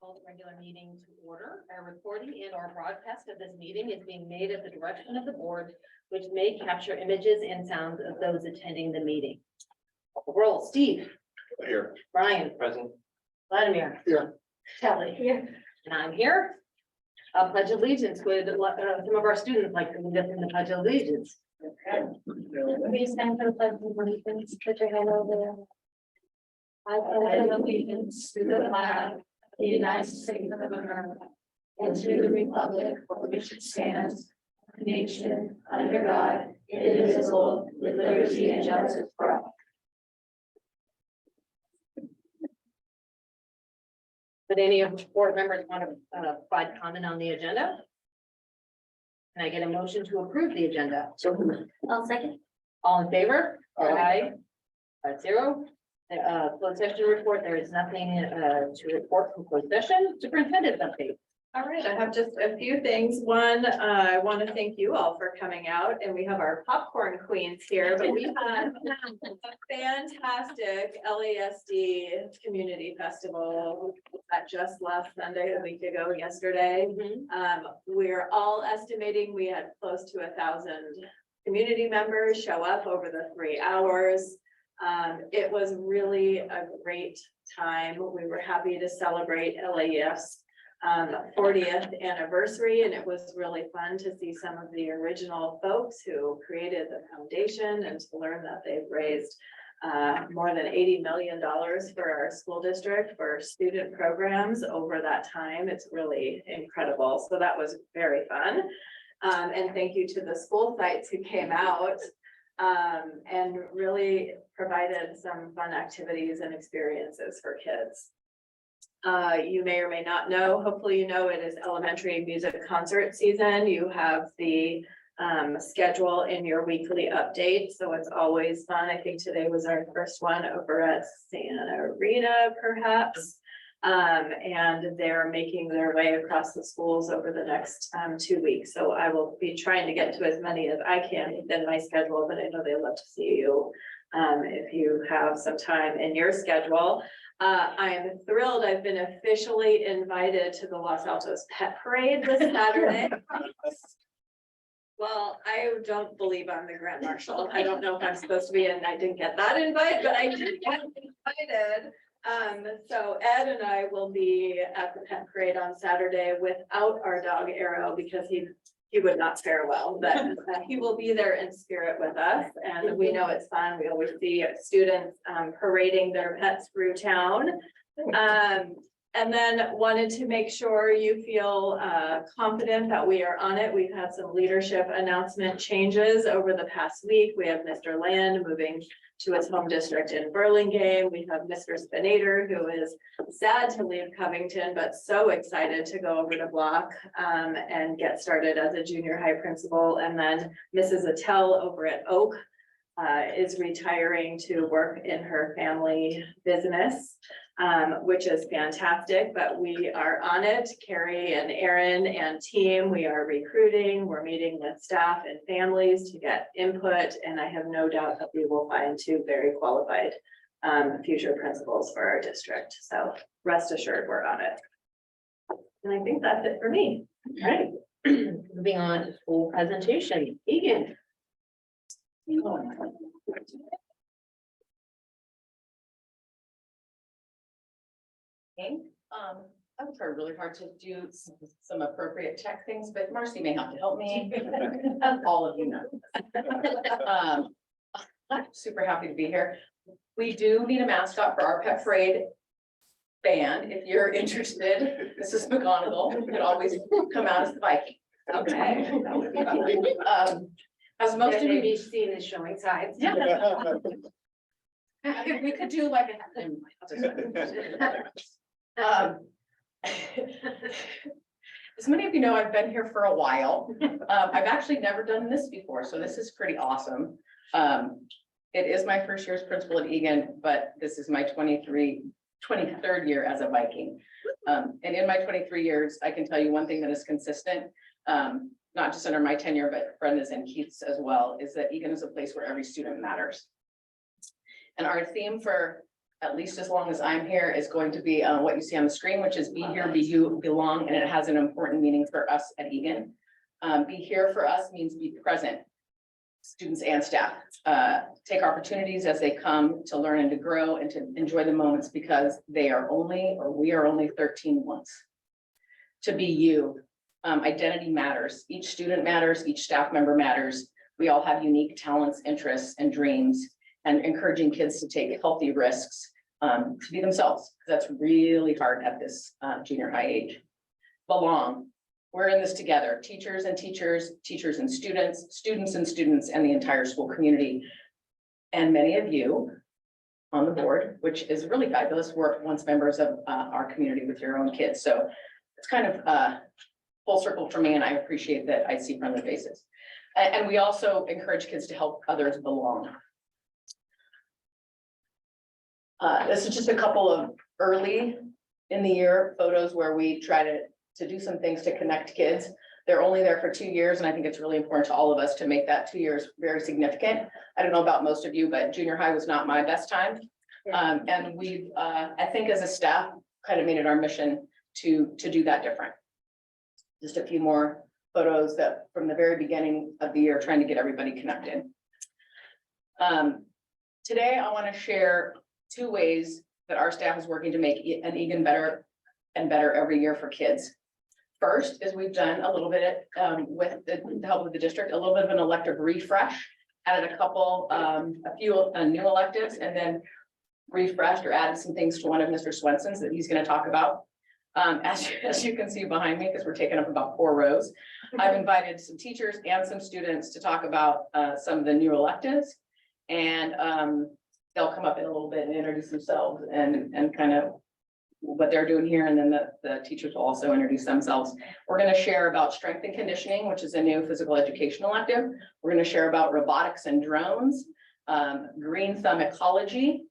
Call the regular meeting to order. Our recording and our broadcast of this meeting is being made at the direction of the board, which may capture images and sounds of those attending the meeting. Roll. Steve. Here. Brian. Present. Vladimir. Here. Kelly. Here. And I'm here. Pledge allegiance. Would some of our students like to lead us in the Pledge of Allegiance? Please stand for the pledge of allegiance. Put your hand over there. I pledge allegiance to the flag of the United States of America and to the republic for which it stands, one nation under God, indivisible, with liberty and justice for all. Would any of the board members want to provide comment on the agenda? Can I get a motion to approve the agenda? I'll second. All in favor? Aye. 5-0. Closed session report, there is nothing to report from closed session. Superintendent's update. All right, I have just a few things. One, I want to thank you all for coming out, and we have our popcorn queens here, but we had a fantastic LASD community festival that just last Sunday, a week ago, yesterday. We're all estimating we had close to 1,000 community members show up over the 3 hours. It was really a great time. We were happy to celebrate LAF's 40th anniversary, and it was really fun to see some of the original folks who created the foundation and to learn that they've raised more than $80 million for our school district for student programs over that time. It's really incredible. So that was very fun. And thank you to the school sites who came out and really provided some fun activities and experiences for kids. You may or may not know, hopefully you know, it is elementary music concert season. You have the schedule in your weekly update, so it's always fun. I think today was our first one over at Santa Rita, perhaps. And they're making their way across the schools over the next 2 weeks. So I will be trying to get to as many as I can within my schedule, but I know they'd love to see you if you have some time in your schedule. I am thrilled. I've been officially invited to the Los Altos Pet Parade this Saturday. Well, I don't believe I'm the Grand Marshal. I don't know if I'm supposed to be, and I didn't get that invite, but I did get invited. So Ed and I will be at the pet parade on Saturday without our dog Arrow because he would not fare well, but he will be there in spirit with us, and we know it's fun. We always see students parading their pets through town. And then wanted to make sure you feel confident that we are on it. We've had some leadership announcement changes over the past week. We have Mr. Land moving to his home district in Burlingame. We have Mr. Spinator, who is sad to leave Covington, but so excited to go over to Block and get started as a junior high principal. And then Mrs. Attell over at Oak is retiring to work in her family business, which is fantastic, but we are on it. Carrie and Aaron and team, we are recruiting, we're meeting with staff and families to get input, and I have no doubt that we will find 2 very qualified future principals for our district. So rest assured we're on it. And I think that's it for me. All right. Moving on to school presentation. Egan. Okay, I would try really hard to do some appropriate tech things, but Marcy may have to help me. All of you know. I'm super happy to be here. We do need a mascot for our pet parade band. If you're interested, Mrs. McGonigal could always come out as the Viking. Okay. As most of you, Maybe seen is showing signs. yeah. We could do like as many of you know, I've been here for a while. I've actually never done this before, so this is pretty awesome. It is my first year as principal at Egan, but this is my 23rd year as a Viking. And in my 23 years, I can tell you one thing that is consistent, not just under my tenure, but Brenda's and Keith's as well, is that Egan is a place where every student matters. And our theme for at least as long as I'm here, is going to be what you see on the screen, which is be here, be you, belong, and it has an important meaning for us at Egan. Be here for us means be present, students and staff. Take opportunities as they come to learn and to grow and to enjoy the moments, because we are only 13 months. To be you, identity matters. Each student matters, each staff member matters. We all have unique talents, interests, and dreams, and encouraging kids to take healthy risks to be themselves. That's really hard at this junior high age. Belong. We're in this together, teachers and teachers, teachers and students, students and students, and the entire school community. And many of you on the board, which is really fabulous, were once members of our community with your own kids. So it's kind of full circle for me, and I appreciate that I see friendly faces. And we also encourage kids to help others belong. This is just a couple of early in the year photos where we try to do some things to connect kids. They're only there for 2 years, and I think it's really important to all of us to make that 2 years very significant. I don't know about most of you, but junior high was not my best time. And we've, I think as a staff, kind of made it our mission to do that different. Just a few more photos that from the very beginning of the year, trying to get everybody connected. Today, I want to share 2 ways that our staff is working to make an Egan better and better every year for kids. First is we've done a little bit with the help of the district, a little bit of an elective refresh, added a few new electives, and then refreshed or added some things to one of Mr. Swenson's that he's going to talk about. As you can see behind me, because we're taking up about 4 rows, I've invited some teachers and some students to talk about some of the new electives, and they'll come up in a little bit and introduce themselves and kind of what they're doing here, and then the teachers will also introduce themselves. We're going to share about strength and conditioning, which is a new physical education elective. We're going to share about robotics and drones, green thumb ecology,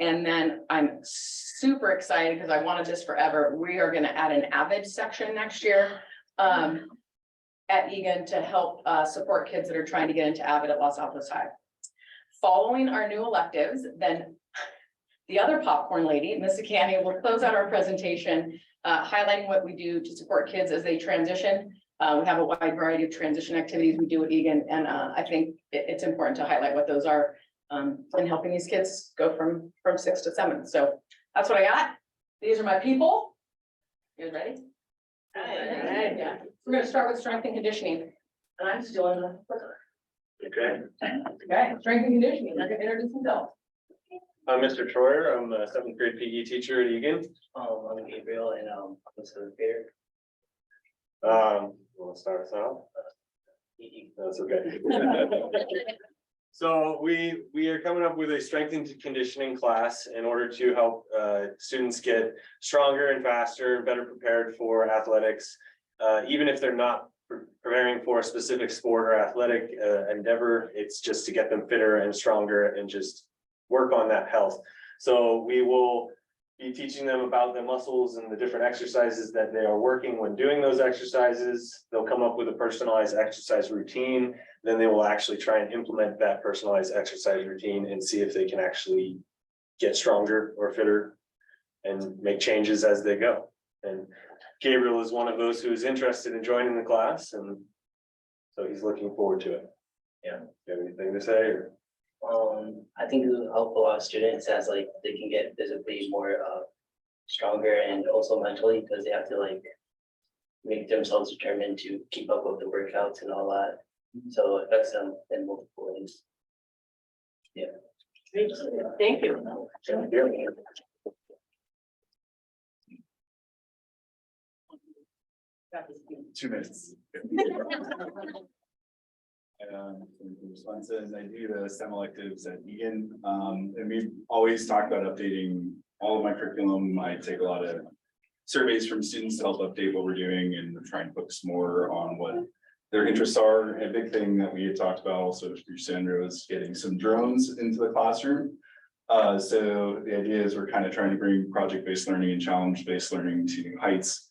and then I'm super excited because I wanted this forever. We are going to add an AVID section next year at Egan to help support kids that are trying to get into AVID at Los Altos High. Following our new electives, then the other popcorn lady, Ms. Akani, will close out our presentation, highlighting what we do to support kids as they transition. We have a wide variety of transition activities we do at Egan, and I think it's important to highlight what those are in helping these kids go from 6 to 7. So that's what I got. These are my people. You guys ready? Right. Yeah. We're going to start with strength and conditioning, and I'm still in the clicker. Okay, Okay, strength and conditioning. They're going to introduce themselves. I'm Mr. Troyer. I'm a 7th grade PE teacher at Egan. I'm Gabriel, and I'm a 7th grader. Want to start us off? That's okay. So we are coming up with a strength and conditioning class in order to help students get stronger and faster and better prepared for athletics, even if they're not preparing for a specific sport or athletic endeavor. It's just to get them fitter and stronger and just work on that health. So we will be teaching them about the muscles and the different exercises that they are working when doing those exercises. They'll come up with a personalized exercise routine. Then they will actually try and implement that personalized exercise routine and see if they can actually get stronger or fitter and make changes as they go. And Gabriel is one of those who is interested in joining the class, and so he's looking forward to it. Yeah. Do you have anything to say? Or? I think it will help a lot of students as like they can get physically more stronger, and also mentally, because they have to like make themselves determined to keep up with the workouts and all that. So it affects them in multiple ways. Yeah. Thank you. Thank you. 2 minutes. Swenson, I do the STEM electives at Egan, and we've always talked about updating all of my curriculum. I take a lot of surveys from students to help update what we're doing and try and focus more on what their interests are. A big thing that we had talked about also through Sandra was getting some drones into the classroom. So the idea is we're kind of trying to bring project-based learning and challenge-based learning to new heights.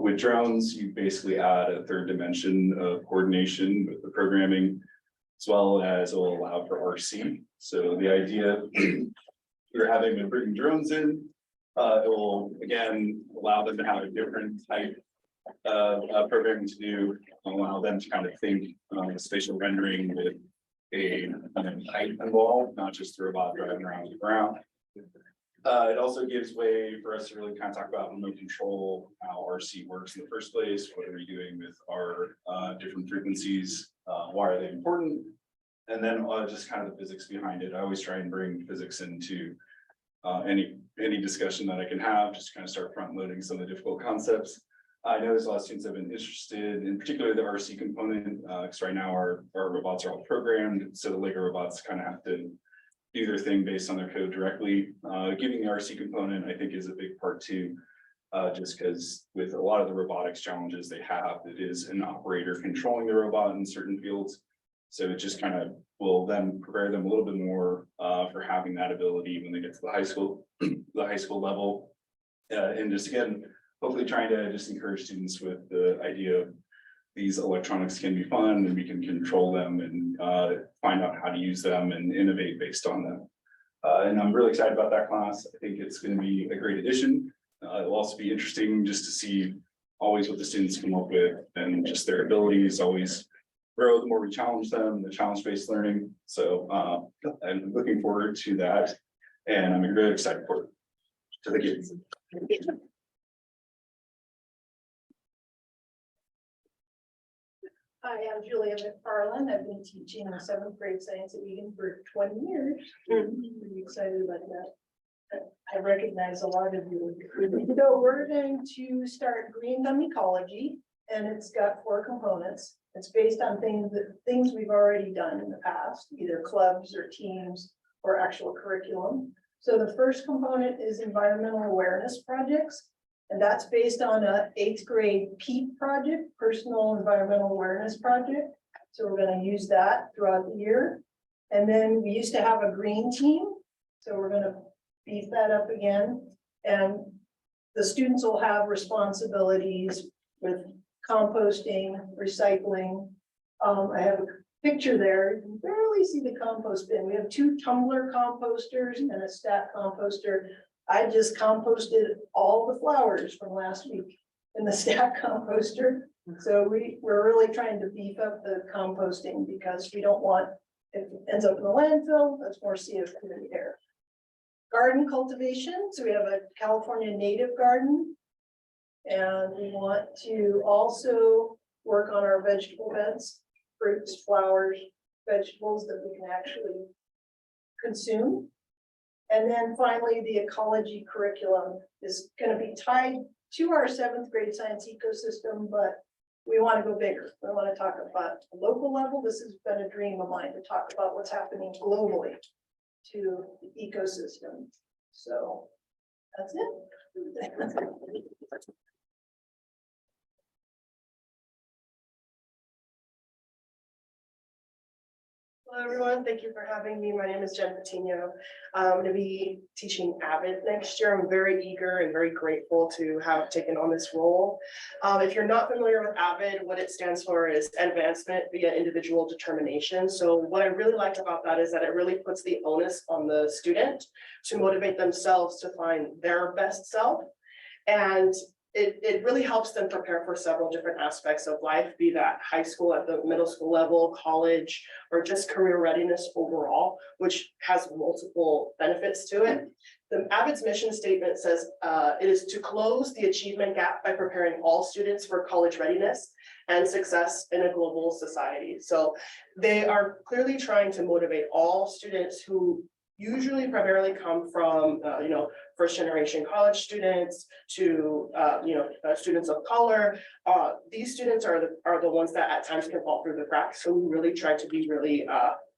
With drones, you basically add a 3rd dimension of coordination with the programming, as well as it will allow for RC. So the idea we're having them bring drones in. It will, again, allow them to have a different type of programming to do, allow them to kind of think spatial rendering with a height involved, not just the robot driving around the ground. It also gives way for us to really kind of talk about remote control, how RC works in the first place, what are we doing with our different frequencies, why are they important? And then just kind of the physics behind it. I always try and bring physics into any discussion that I can have, just to kind of start front loading some of the difficult concepts. I know there's a lot of students that have been interested in particularly the RC component, because right now our robots are all programmed, so the Lego robots kind of have to do their thing based on their code directly. Giving the RC component, I think, is a big part too, just because with a lot of the robotics challenges they have, it is an operator controlling the robot in certain fields. So it just kind of will then prepare them a little bit more for having that ability when they get to the high school level. And just again, hopefully trying to just encourage students with the idea of these electronics can be fun and we can control them and find out how to use them and innovate based on them. And I'm really excited about that class. I think it's going to be a great addition. It'll also be interesting just to see always what the students come up with and just their abilities always grow the more we challenge them, the challenge-based learning. So I'm looking forward to that. And I'm really excited for it. To the kids. Hi, I'm Julia McFarland. I've been teaching 7th grade science at Egan for 20 years. Really excited about that. I recognize a lot of you. So we're going to start green thumb ecology, and it's got 4 components. It's based on things we've already done in the past, either clubs or teams or actual curriculum. So the first component is environmental awareness projects. And that's based on a 8th grade PEAP project, personal environmental awareness project. So we're going to use that throughout the year. And then we used to have a green team. So we're going to beef that up again. And the students will have responsibilities with composting, recycling. I have a picture there. You can barely see the compost bin. We have 2 tumbler composters and a stack composter. I just composted all the flowers from last week in the stack composter. So we're really trying to beef up the composting because we don't want, if it ends up in the landfill, that's more CO2 in the air. Garden cultivation. So we have a California native garden. And we want to also work on our vegetable beds, fruits, flowers, vegetables that we can actually consume. And then finally, the ecology curriculum is going to be tied to our 7th grade science ecosystem, but we want to go bigger. We want to talk about a local level. This has been a dream of mine to talk about what's happening globally to the ecosystem. So that's it. Hello, everyone. Thank you for having me. My name is Jen Patino. I'm going to be teaching AVID next year. I'm very eager and very grateful to have taken on this role. If you're not familiar with AVID, what it stands for is Advancement via Individual Determination. So what I really like about that is that it really puts the onus on the student to motivate themselves to find their best self. And it really helps them prepare for several different aspects of life, be that high school at the middle school level, college, or just career readiness overall, which has multiple benefits to it. The AVID's mission statement says it is to close the achievement gap by preparing all students for college readiness and success in a global society. So they are clearly trying to motivate all students who usually primarily come from, first generation college students to, students of color. These students are the ones that at times can fall through the cracks. So we really try to be really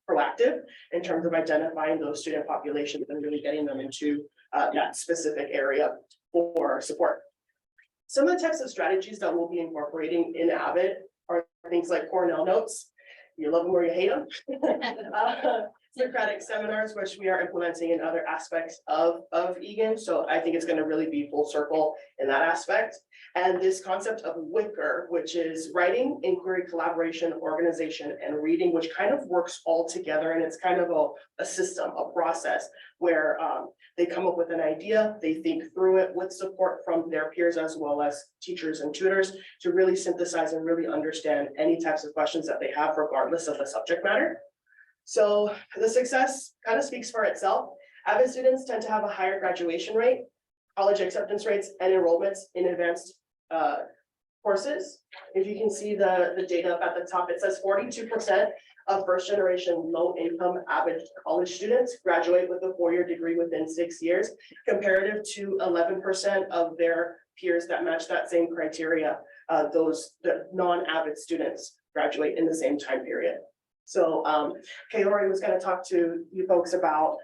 proactive in terms of identifying those student populations and really getting them into that specific area for support. Some of the types of strategies that we'll be incorporating in AVID are things like Cornell notes. You love them or you hate them. Socratic seminars, which we are implementing in other aspects of Egan. So I think it's gonna really be full circle in that aspect. And this concept of WICR, which is writing, inquiry, collaboration, organization, and reading, which kind of works all together. And it's kind of a system, a process where they come up with an idea, they think through it with support from their peers as well as teachers and tutors to really synthesize and really understand any types of questions that they have regardless of the subject matter. So the success kind of speaks for itself. Avid students tend to have a higher graduation rate, college acceptance rates, and enrollments in advanced courses. If you can see the data up at the top, it says 42% of first generation low income avid college students graduate with a 4-year degree within 6 years, comparative to 11% of their peers that match that same criteria. The non-avid students graduate in the same time period. So Kaori was going to talk to you folks about,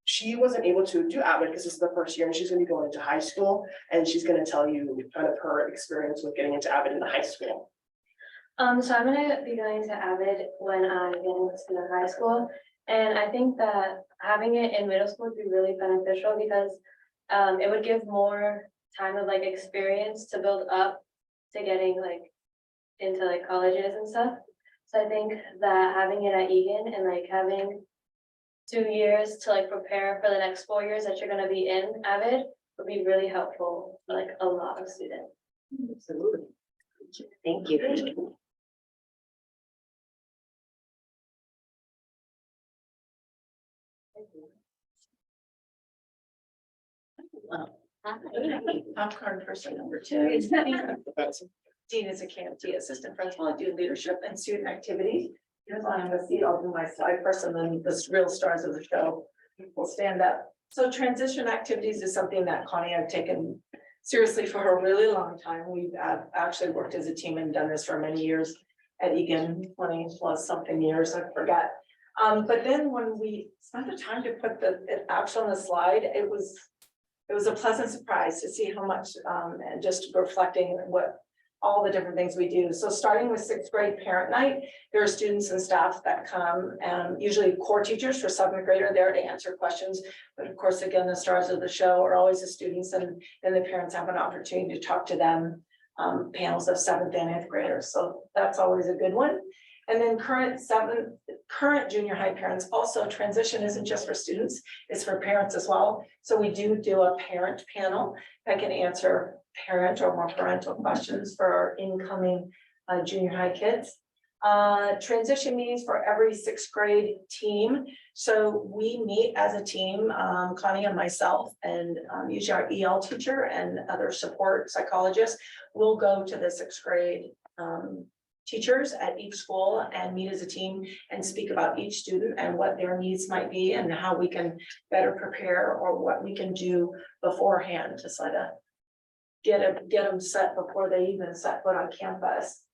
she wasn't able to do avid because this is the first year and she's going to be going into high school, and she's going to tell you kind of her experience with getting into avid in the high school. So I'm gonna be going to Avid when I get into high school, and I think that having it in middle school would be really beneficial because it would give more time of like experience to build up to getting like into like colleges and stuff. So I think that having it at Egan and like having 2 years to like prepare for the next 4 years that you're gonna be in Avid would be really helpful for like a lot of students. Absolutely. Thank you. Popcorn person number 2. Dean is a KMT assistant principal. I do leadership and student activities. Here's why I'm gonna see, I'll do my slide first, and then the real stars of the show will stand up. So transition activities is something that Connie and I have taken seriously for a really long time. We've actually worked as a team and done this for many years at Egan, 20 plus something years, I forgot. But then when we spent the time to put it actually on the slide, it was a pleasant surprise to see how much and just reflecting what all the different things we do. So starting with 6th grade parent night, there are students and staff that come, and usually core teachers for 7th grade are there to answer questions. But of course, again, the stars of the show are always the students, and then the parents have an opportunity to talk to them, panels of 7th and 8th graders. So that's always a good one. And then current junior high parents, also transition isn't just for students, it's for parents as well. So we do a parent panel that can answer parent or more parental questions for our incoming junior high kids. Transition meetings for every 6th grade team. So we meet as a team, Connie and myself, and usually our EL teacher and other support psychologists will go to the 6th grade teachers at each school and meet as a team and speak about each student and what their needs might be and how we can better prepare or what we can do beforehand to sort of get them set before they even set foot on campus.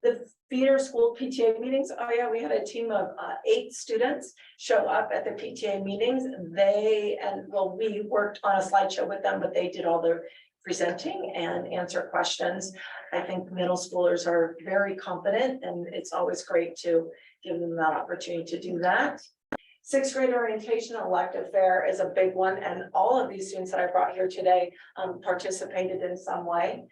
The feeder school PTA meetings, oh yeah, we had a team of 8 students show up at the PTA meetings. We worked on a slideshow with them, but they did all the presenting and answer questions. I think middle schoolers are very confident, and it's always great to give them that opportunity to do that. 6th grade orientation elective fair is a big one, and all of these students that I brought here today participated in some way.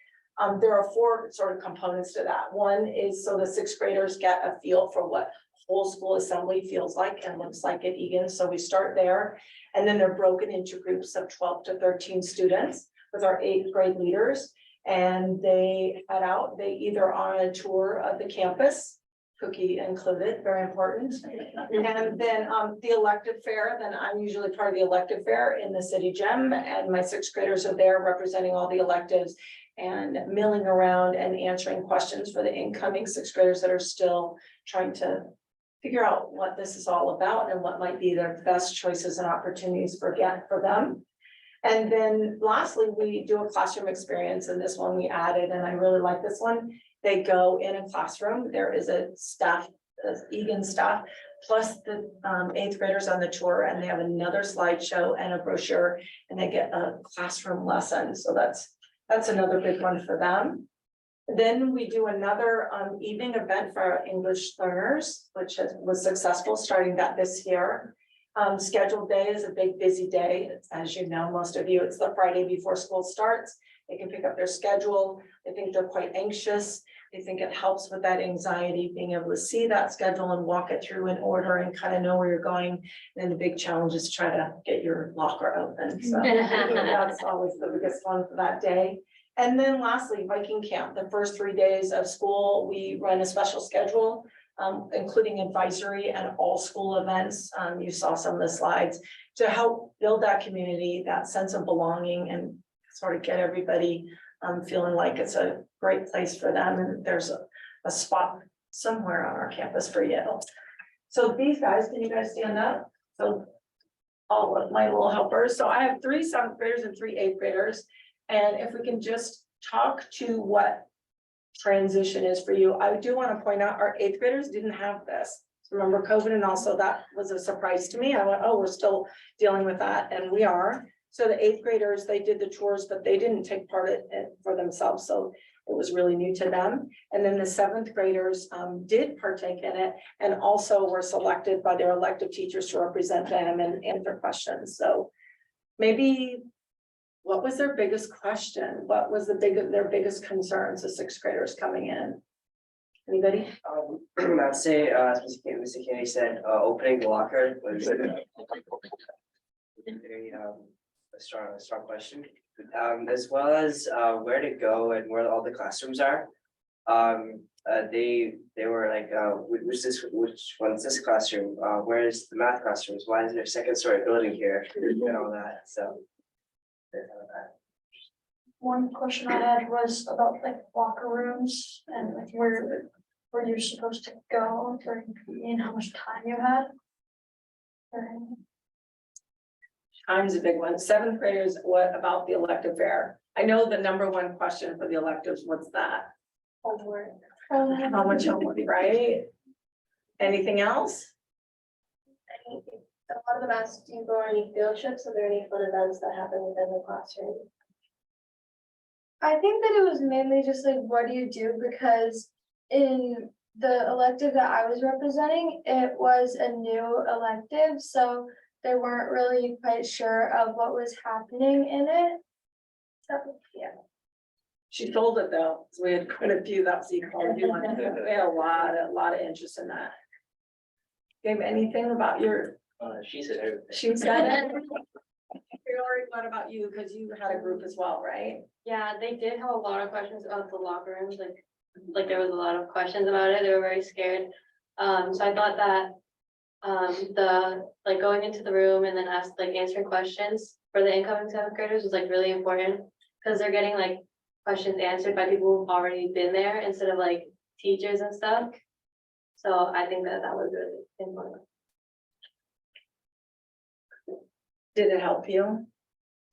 There are 4 sort of components to that. One is so the 6th graders get a feel for what whole school assembly feels like and looks like at Egan. So we start there, and then they're broken into groups of 12 to 13 students with our 8th grade leaders, and they head out. They either on a tour of the campus, cookie included, very important. And then the elective fair, then I'm usually part of the elective fair in the city gym, and my 6th graders are there representing all the electives and milling around and answering questions for the incoming 6th graders that are still trying to figure out what this is all about and what might be their best choices and opportunities for them. And then lastly, we do a classroom experience, and this one we added, and I really like this one. They go in a classroom. There is a staff, Egan staff, plus the 8th graders on the tour, and they have another slideshow and a brochure, and they get a classroom lesson. So that's another big one for them. Then we do another evening event for our English learners, which was successful, starting that this year. Scheduled day is a big busy day. As you know, most of you, it's the Friday before school starts. They can pick up their schedule. I think they're quite anxious. I think it helps with that anxiety, being able to see that schedule and walk it through in order and kind of know where you're going. And the big challenge is to try to get your locker open. So that's always the biggest one for that day. And then lastly, Viking camp, the first 3 days of school, we run a special schedule, including advisory and all school events. You saw some of the slides to help build that community, that sense of belonging, and sort of get everybody feeling like it's a great place for them. And there's a spot somewhere on our campus for you. So these guys, can you guys stand up? So all of my little helpers. So I have 3 7th graders and 3 8th graders. And if we can just talk to what transition is for you. I do want to point out our 8th graders didn't have this. Remember COVID, and also that was a surprise to me. I went, oh, we're still dealing with that, and we are. So the 8th graders, they did the tours, but they didn't take part in it for themselves. So it was really new to them. And then the 7th graders did partake in it, and also were selected by their elective teachers to represent them and answer questions. So maybe, what was their biggest question? What was their biggest concerns, the 6th graders coming in? Anybody? I'd say, Mr. Kenny said, opening the locker was very, a strong question. As well as, where to go and where all the classrooms are. They were like, which one's this classroom? Where is the math classrooms? Why is there a 2nd story building here? And all that, so. One question I had was about like locker rooms and like where you're supposed to go during PE and how much time you had. Time's a big one. 7th graders, what about the elective fair? I know the #1 question for the electives, what's that? Homework. How much homework, right? Anything else? A lot of them asked, do you go on any field trips? Are there any fun events that happen within the classroom? I think that it was mainly just like, what do you do? Because in the elective that I was representing, it was a new elective, so they weren't really quite sure of what was happening in it. So, yeah. She told it though, so we had quite a few that we called you on. We had a lot of interest in that. Gabe, anything about your, She said everything. she said it? Hillary, what about you? Because you had a group as well, right? Yeah, they did have a lot of questions about the locker rooms, like there was a lot of questions about it, they were very scared. So I thought that, like going into the room and then answering questions for the incoming 7th graders was like really important. Cause they're getting like questions answered by people who've already been there instead of like teachers and stuff. So I think that was really important. Did it help you?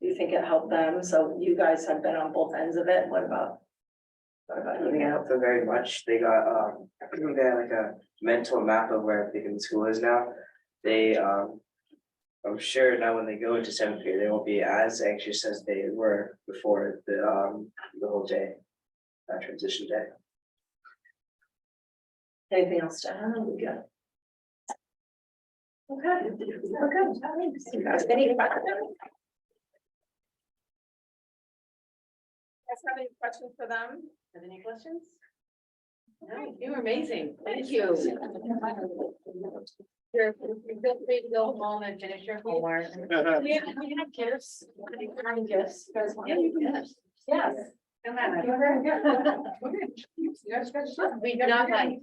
Do you think it helped them? So you guys have been on both ends of it. What about I think it helped them very much. They got, they had like a mental map of where everything in school is now. They, I'm sure now when they go into 7th grade, they won't be as anxious as they were before the whole day, that transition day. anything else to add? We good? Okay. You guys, any questions? Have any questions for them? Have any questions? No, you were amazing. Thank you. You're feel free to go home and finish your homework. We have gifts. Gifts. You guys want gifts? Yes. Come on. You're very good. We do not like.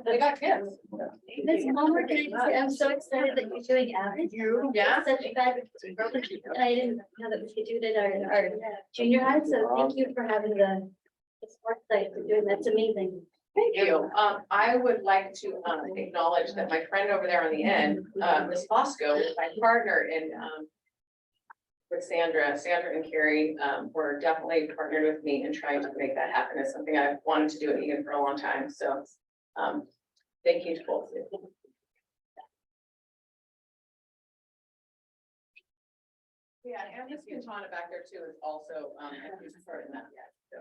We got gifts. This homework, I'm so excited that you're doing average. Yeah. Such a bad program, and I didn't know that we could do it in our junior high, so thank you for having the sports site for doing, that's amazing. Thank you. I would like to acknowledge that my friend over there on the end, Ms. Bosco, is my partner in with Sandra and Carrie, were definitely partnered with me in trying to make that happen. It's something I've wanted to do at Egan for a long time. So thank you to both of you. Yeah, and Miss Quintana back there too is also, who's starting that yet. So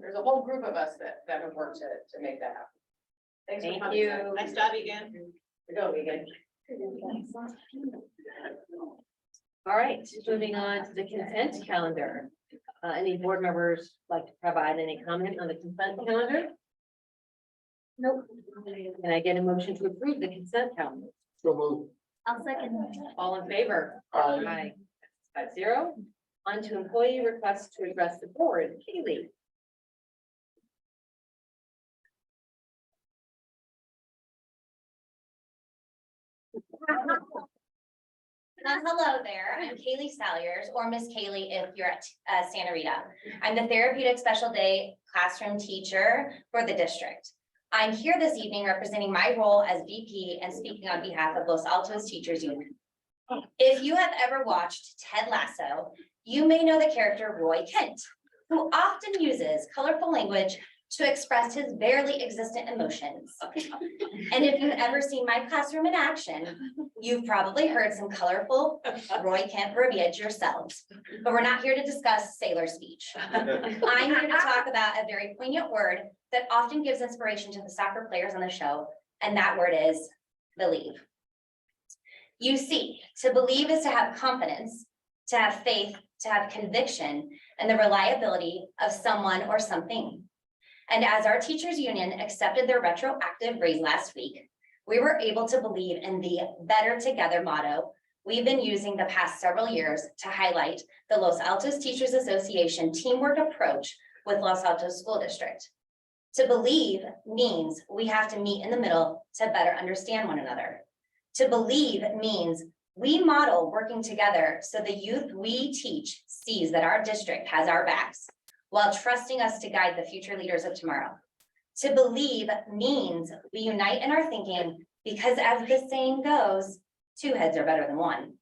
there's a whole group of us that have worked to make that happen. Thanks for Thank coming. you. Nice job again. Go, Megan. All right, moving on to the consent calendar. Any board members like to provide any comment on the consent calendar? Nope. Can I get a motion to approve the consent calendar? I'll second. All in favor? Aye. 5-0. On to employee requests to address the board. Kaylee. Hello there, I'm Kaylee Salyers, or Miss Kaylee if you're at Santa Rita. I'm the therapeutic special day classroom teacher for the district. I'm here this evening representing my role as VP and speaking on behalf of Los Altos Teachers Union. If you have ever watched Ted Lasso, you may know the character Roy Kent, who often uses colorful language to express his barely existent emotions. And if you've ever seen my classroom in action, you've probably heard some colorful Roy Kent verbiage yourselves. But we're not here to discuss sailor speech. I'm here to talk about a very poignant word that often gives inspiration to the soccer players on the show, and that word is believe. You see, to believe is to have confidence, to have faith, to have conviction, and the reliability of someone or something. And as our teachers union accepted their retroactive raise last week, we were able to believe in the better together motto we've been using the past several years to highlight the Los Altos Teachers Association teamwork approach with Los Altos School District. To believe means we have to meet in the middle to better understand one another. To believe means we model working together so the youth we teach sees that our district has our backs, while trusting us to guide the future leaders of tomorrow. To believe means we unite in our thinking because, as the saying goes, two heads are better than one.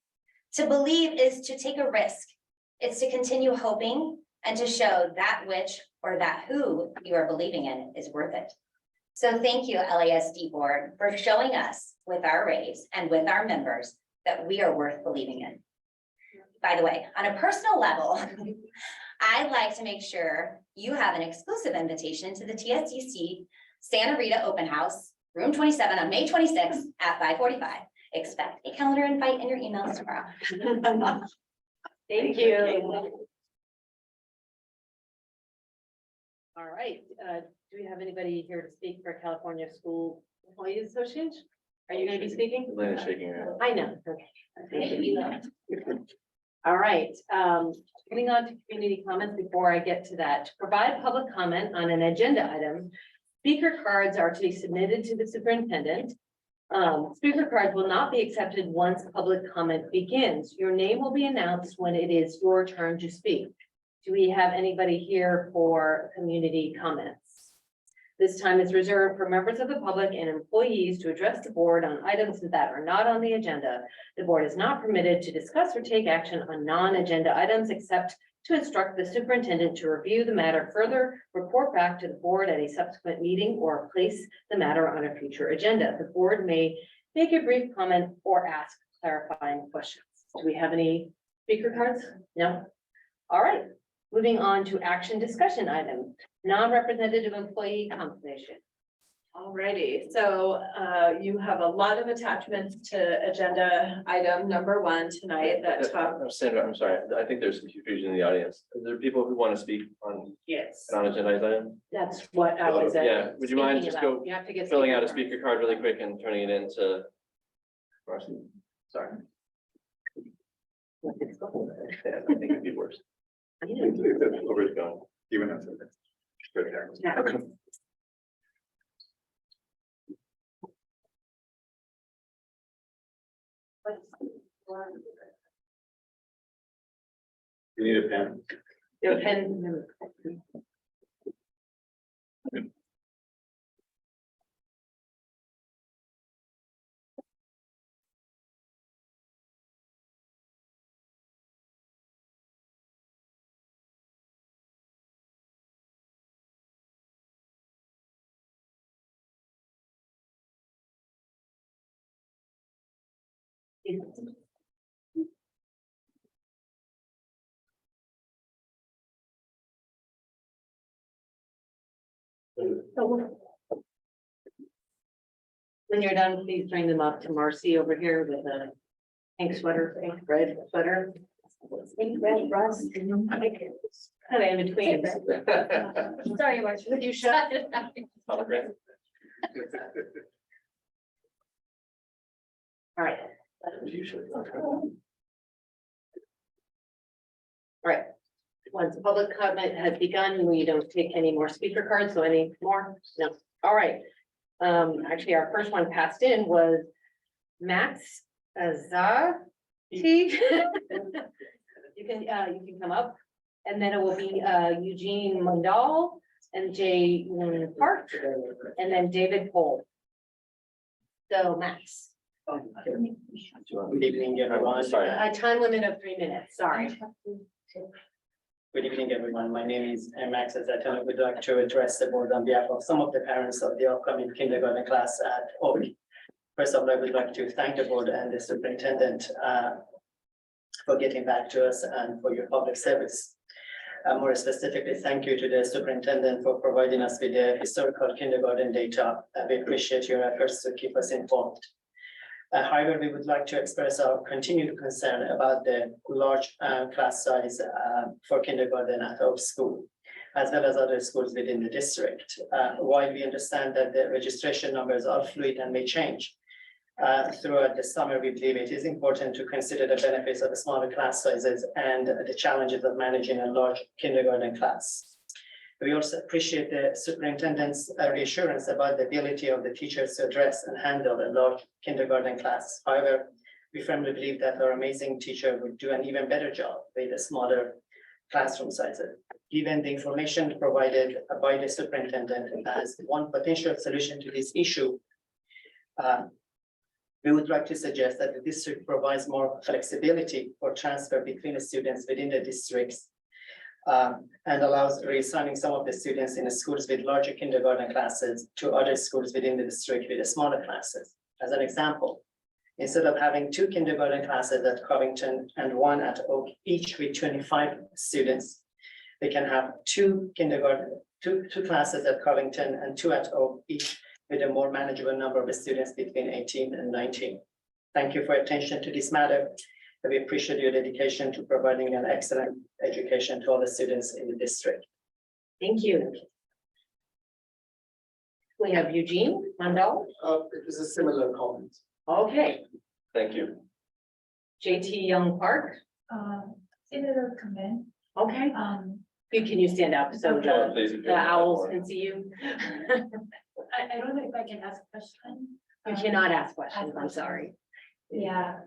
To believe is to take a risk. It's to continue hoping and to show that which or that who you are believing in is worth it. So thank you, LASD board, for showing us with our raise and with our members that we are worth believing in. By the way, on a personal level, I'd like to make sure you have an exclusive invitation to the TSDC Santa Rita Open House, room 27 on May 26th at 5:45. Expect a calendar invite in your emails tomorrow. Thank you. All right, do we have anybody here to speak for California School Employees Association? Are you going to be speaking? Lena's shaking her head. I know. Okay. All right, moving on to community comments before I get to that. To provide public comment on an agenda item, speaker cards are to be submitted to the superintendent. Speaker cards will not be accepted once public comment begins. Your name will be announced when it is your turn to speak. Do we have anybody here for community comments? This time is reserved for members of the public and employees to address the board on items that are not on the agenda. The board is not permitted to discuss or take action on non-agenda items except to instruct the superintendent to review the matter further, report back to the board at a subsequent meeting, or place the matter on a future agenda. The board may make a brief comment or ask clarifying questions. Do we have any speaker cards? No? All right, moving on to action discussion item, non-representative employee compensation. Alrighty, so you have a lot of attachments to agenda item number 1 tonight that talk. Sandra, I'm sorry, I think there's some confusion in the audience. Are there people who want to speak on Yes. non-agenda item? That's what I was. Yeah, would you mind speaking just about. go You have to get filling out a cards. speaker card really quick and turning it into? Marcy? Sorry. Yeah, I think it'd be worse. Where it's going. Even if it's good there. Yeah. You need a pen. Your pen. When you're done, please bring them up to Marcy over here with a pink sweater, pink red sweater. Pink, red, rust. Kind of in between. Sorry, Marcia, you shut it down. All right. All right. Once public comment has begun, we don't take any more speaker cards, so any more? No. All right. Actually, our first one passed in was Max Azar. You can come up, and then it will be Eugene Mundal and Jay Park, and then David Cole. So Max. Good evening, everyone. A time limit of 3 minutes, sorry. Good evening, everyone. My name is Max Azat, and I would like to address the board on behalf of some of the parents of the upcoming kindergarten class at Oak. First of all, I would like to thank the board and the superintendent for getting back to us and for your public service. More specifically, thank you to the superintendent for providing us with the historical kindergarten data. We appreciate your efforts to keep us informed. However, we would like to express our continued concern about the large class size for kindergarten at our school, as well as other schools within the district. While we understand that the registration numbers are fluid and may change, throughout the summer, we believe it is important to consider the benefits of smaller class sizes and the challenges of managing a large kindergarten class. We also appreciate the superintendent's reassurance about the ability of the teachers to address and handle a large kindergarten class. However, we firmly believe that our amazing teacher would do an even better job with a smaller classroom sizes. Given the information provided by the superintendent as one potential solution to this issue, we would like to suggest that the district provides more flexibility for transfer between the students within the districts and allows reassigning some of the students in the schools with larger kindergarten classes to other schools within the district with the smaller classes. As an example, instead of having 2 kindergarten classes at Covington and 1 at Oak, each with 25 students, they can have two classes at Covington and 2 at Oak, each with a more manageable number of students between 18 and 19. Thank you for your attention to this matter. We appreciate your dedication to providing an excellent education to all the students in the district. Thank you. We have Eugene Mundal. It was a similar comment. Okay, Thank you. JT Young Park. Similar comment, Okay, can you stand up so Please, if you the don't mind owls more. can see you? I don't know if I can ask a question. You cannot ask questions, I'm sorry. We are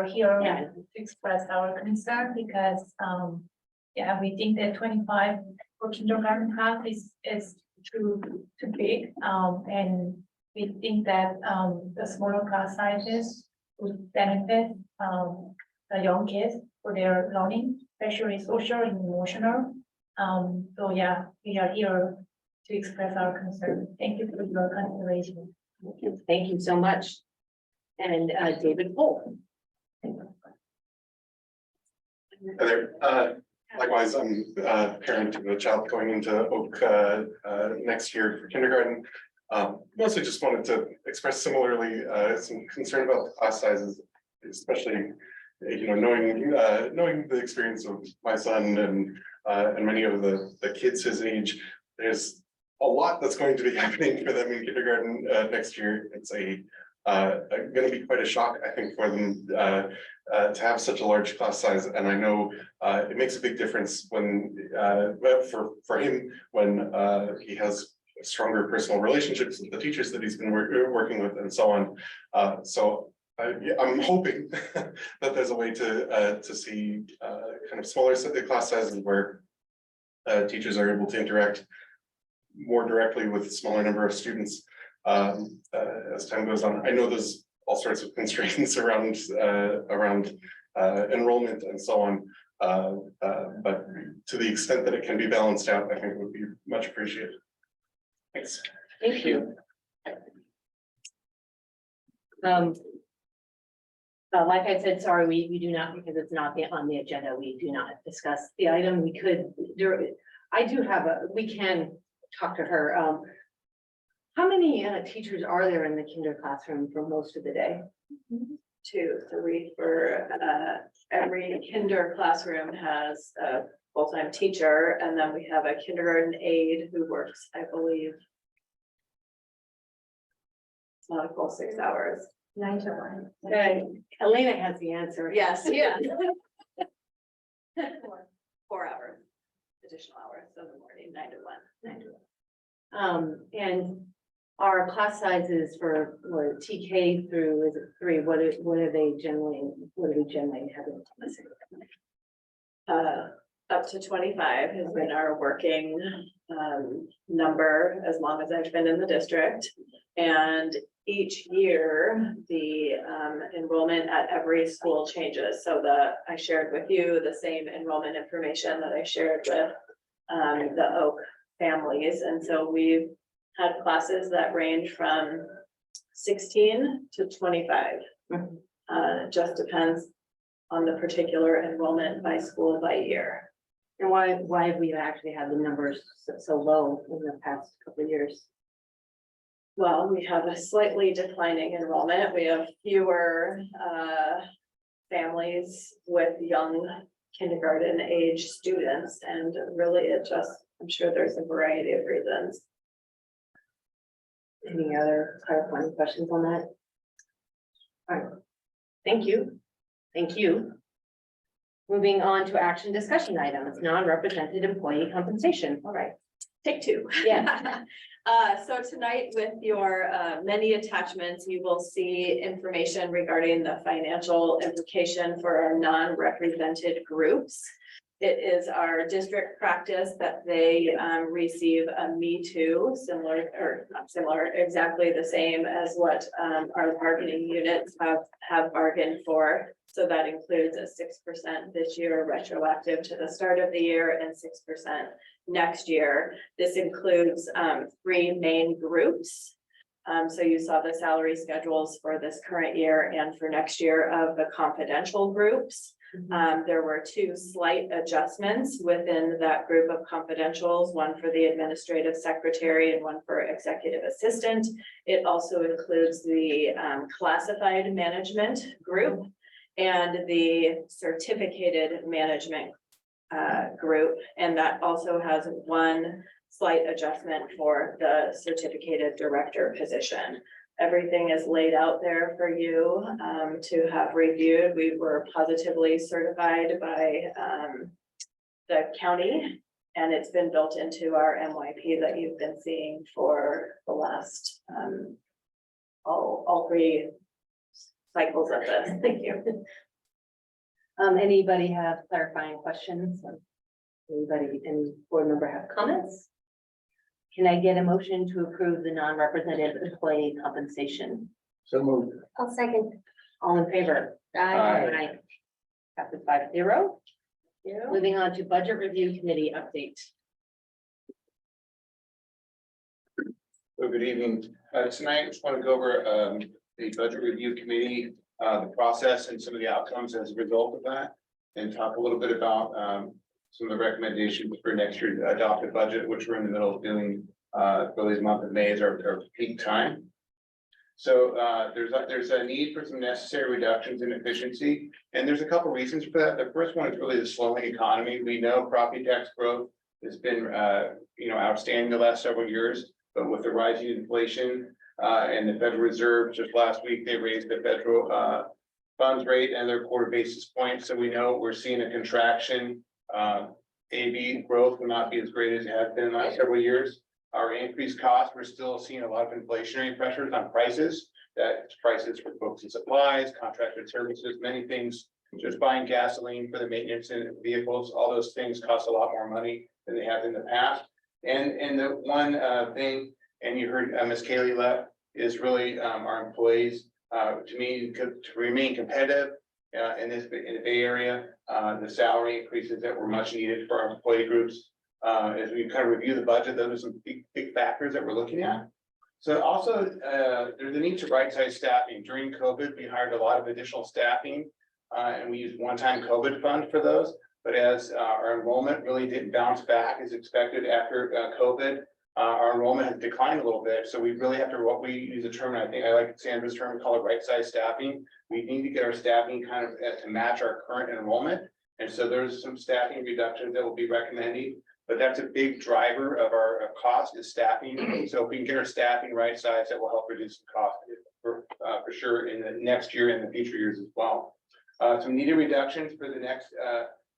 here Yeah. to express our concern because, we think that 25 for kindergarten class is too big. And we think that, the smaller class sizes would benefit, the young kids for their learning, especially social and emotional. We are here to express our concern. Thank you for your consideration. Thank you so much. And David Cole. Hi there. Likewise, I'm a parent of a child going into Oak next year for kindergarten. Mostly just wanted to express similarly some concern about the class sizes, especially knowing the experience of my son and many of the kids his age. There's a lot that's going to be happening for them in kindergarten next year. It's going to be quite a shock, I think, for them to have such a large class size. And I know it makes a big difference when for him when he has stronger personal relationships with the teachers that he's been working with and so on. I'm hoping that there's a way to see kind of smaller class sizes where teachers are able to interact more directly with a smaller number of students as time goes on. I know there's all sorts of constraints around enrollment and so on, but to the extent that it can be balanced out, I think it would be much appreciated. Thanks. Thank you. Like I said, sorry, we do not, because it's not on the agenda, we do not discuss the item. We could, we can talk to her. How many teachers are there in the kinder classroom for most of the day? 2, 3 for, every kinder classroom has a full-time teacher, and then we have a kindergarten aide who works, I believe. It's not a full 6 hours. 9 to 1. Okay, Elena has the answer. Yes, yeah. 4 hours, additional hours in the morning, 9 to 1. 9 to 1. And our class sizes for what TK through is it 3? What are they generally? What are we generally having? Up to 25 has been our working number as long as I've been in the district. And each year, the enrollment at every school changes. So I shared with you the same enrollment information that I shared with the Oak families. And so we've had classes that range from 16 to 25. Just depends on the particular enrollment by school by year. And why have we actually had the numbers so low in the past couple of years? Well, we have a slightly declining enrollment. We have fewer families with young kindergarten age students, and really I'm sure there's a variety of reasons. Any other clarifying questions on that? All right, thank you. Thank you. Moving on to action discussion items, non-represented employee compensation. All right. Take 2. Yeah. So tonight with your many attachments, you will see information regarding the financial implication for our non-represented groups. It is our district practice that they receive a Me Too, similar or not similar, exactly the same as what our bargaining units have bargained for. So that includes a 6% this year retroactive to the start of the year and 6% next year. This includes 3 main groups. So you saw the salary schedules for this current year and for next year of the confidential groups. There were 2 slight adjustments within that group of confidentials, one for the administrative secretary and one for executive assistant. It also includes the classified management group and the certificated management group. And that also has 1 slight adjustment for the certificated director position. Everything is laid out there for you to have reviewed. We were positively certified by the county, and it's been built into our MYP that you've been seeing for the last all 3 cycles of this. Thank you. Anybody have clarifying questions? Any board member have comments? Can I get a motion to approve the non-represented employee compensation? So moved. I'll second. All in favor? Aye. Passes 5-0. Moving on to budget review committee update. So good evening. Tonight, I just want to go over the budget review committee, the process and some of the outcomes as a result of that. And talk a little bit about some of the recommendations for next year's adopted budget, which we're in the middle of doing. Really, the month of May is our peak time. So there's a need for some necessary reductions in efficiency, and there's a couple reasons for that. The first one is really the slowing economy. We know property tax growth has been outstanding the last several years, but with the rising inflation and the Federal Reserve just last week, they raised the federal funds rate and their quarter basis points. So we know we're seeing a contraction. AB growth will not be as great as it has been in the last several years. Our increased costs, we're still seeing a lot of inflationary pressures on prices. That's prices for books and supplies, contracted services, many things. Just buying gasoline for the maintenance in vehicles, all those things cost a lot more money than they have in the past. And the one thing, and you heard Ms. Kaylee left, is really our employees to remain competitive in the Bay Area. The salary increases that were much needed for our employee groups. As we kind of review the budget, those are some big factors that we're looking at. So also, there's a need to right-size staffing. During COVID, we hired a lot of additional staffing, and we used one-time COVID fund for those. But as our enrollment really didn't bounce back as expected after COVID, our enrollment has declined a little bit, so we really have to, what we use a term, and I think I like Sandra's term, call it right size staffing. We need to get our staffing kind of to match our current enrollment. And so there's some staffing reductions that will be recommended, but that's a big driver of our cost is staffing. So if we can get our staffing right size, that will help reduce the cost for sure in the next year and the future years as well. Some needed reductions for the next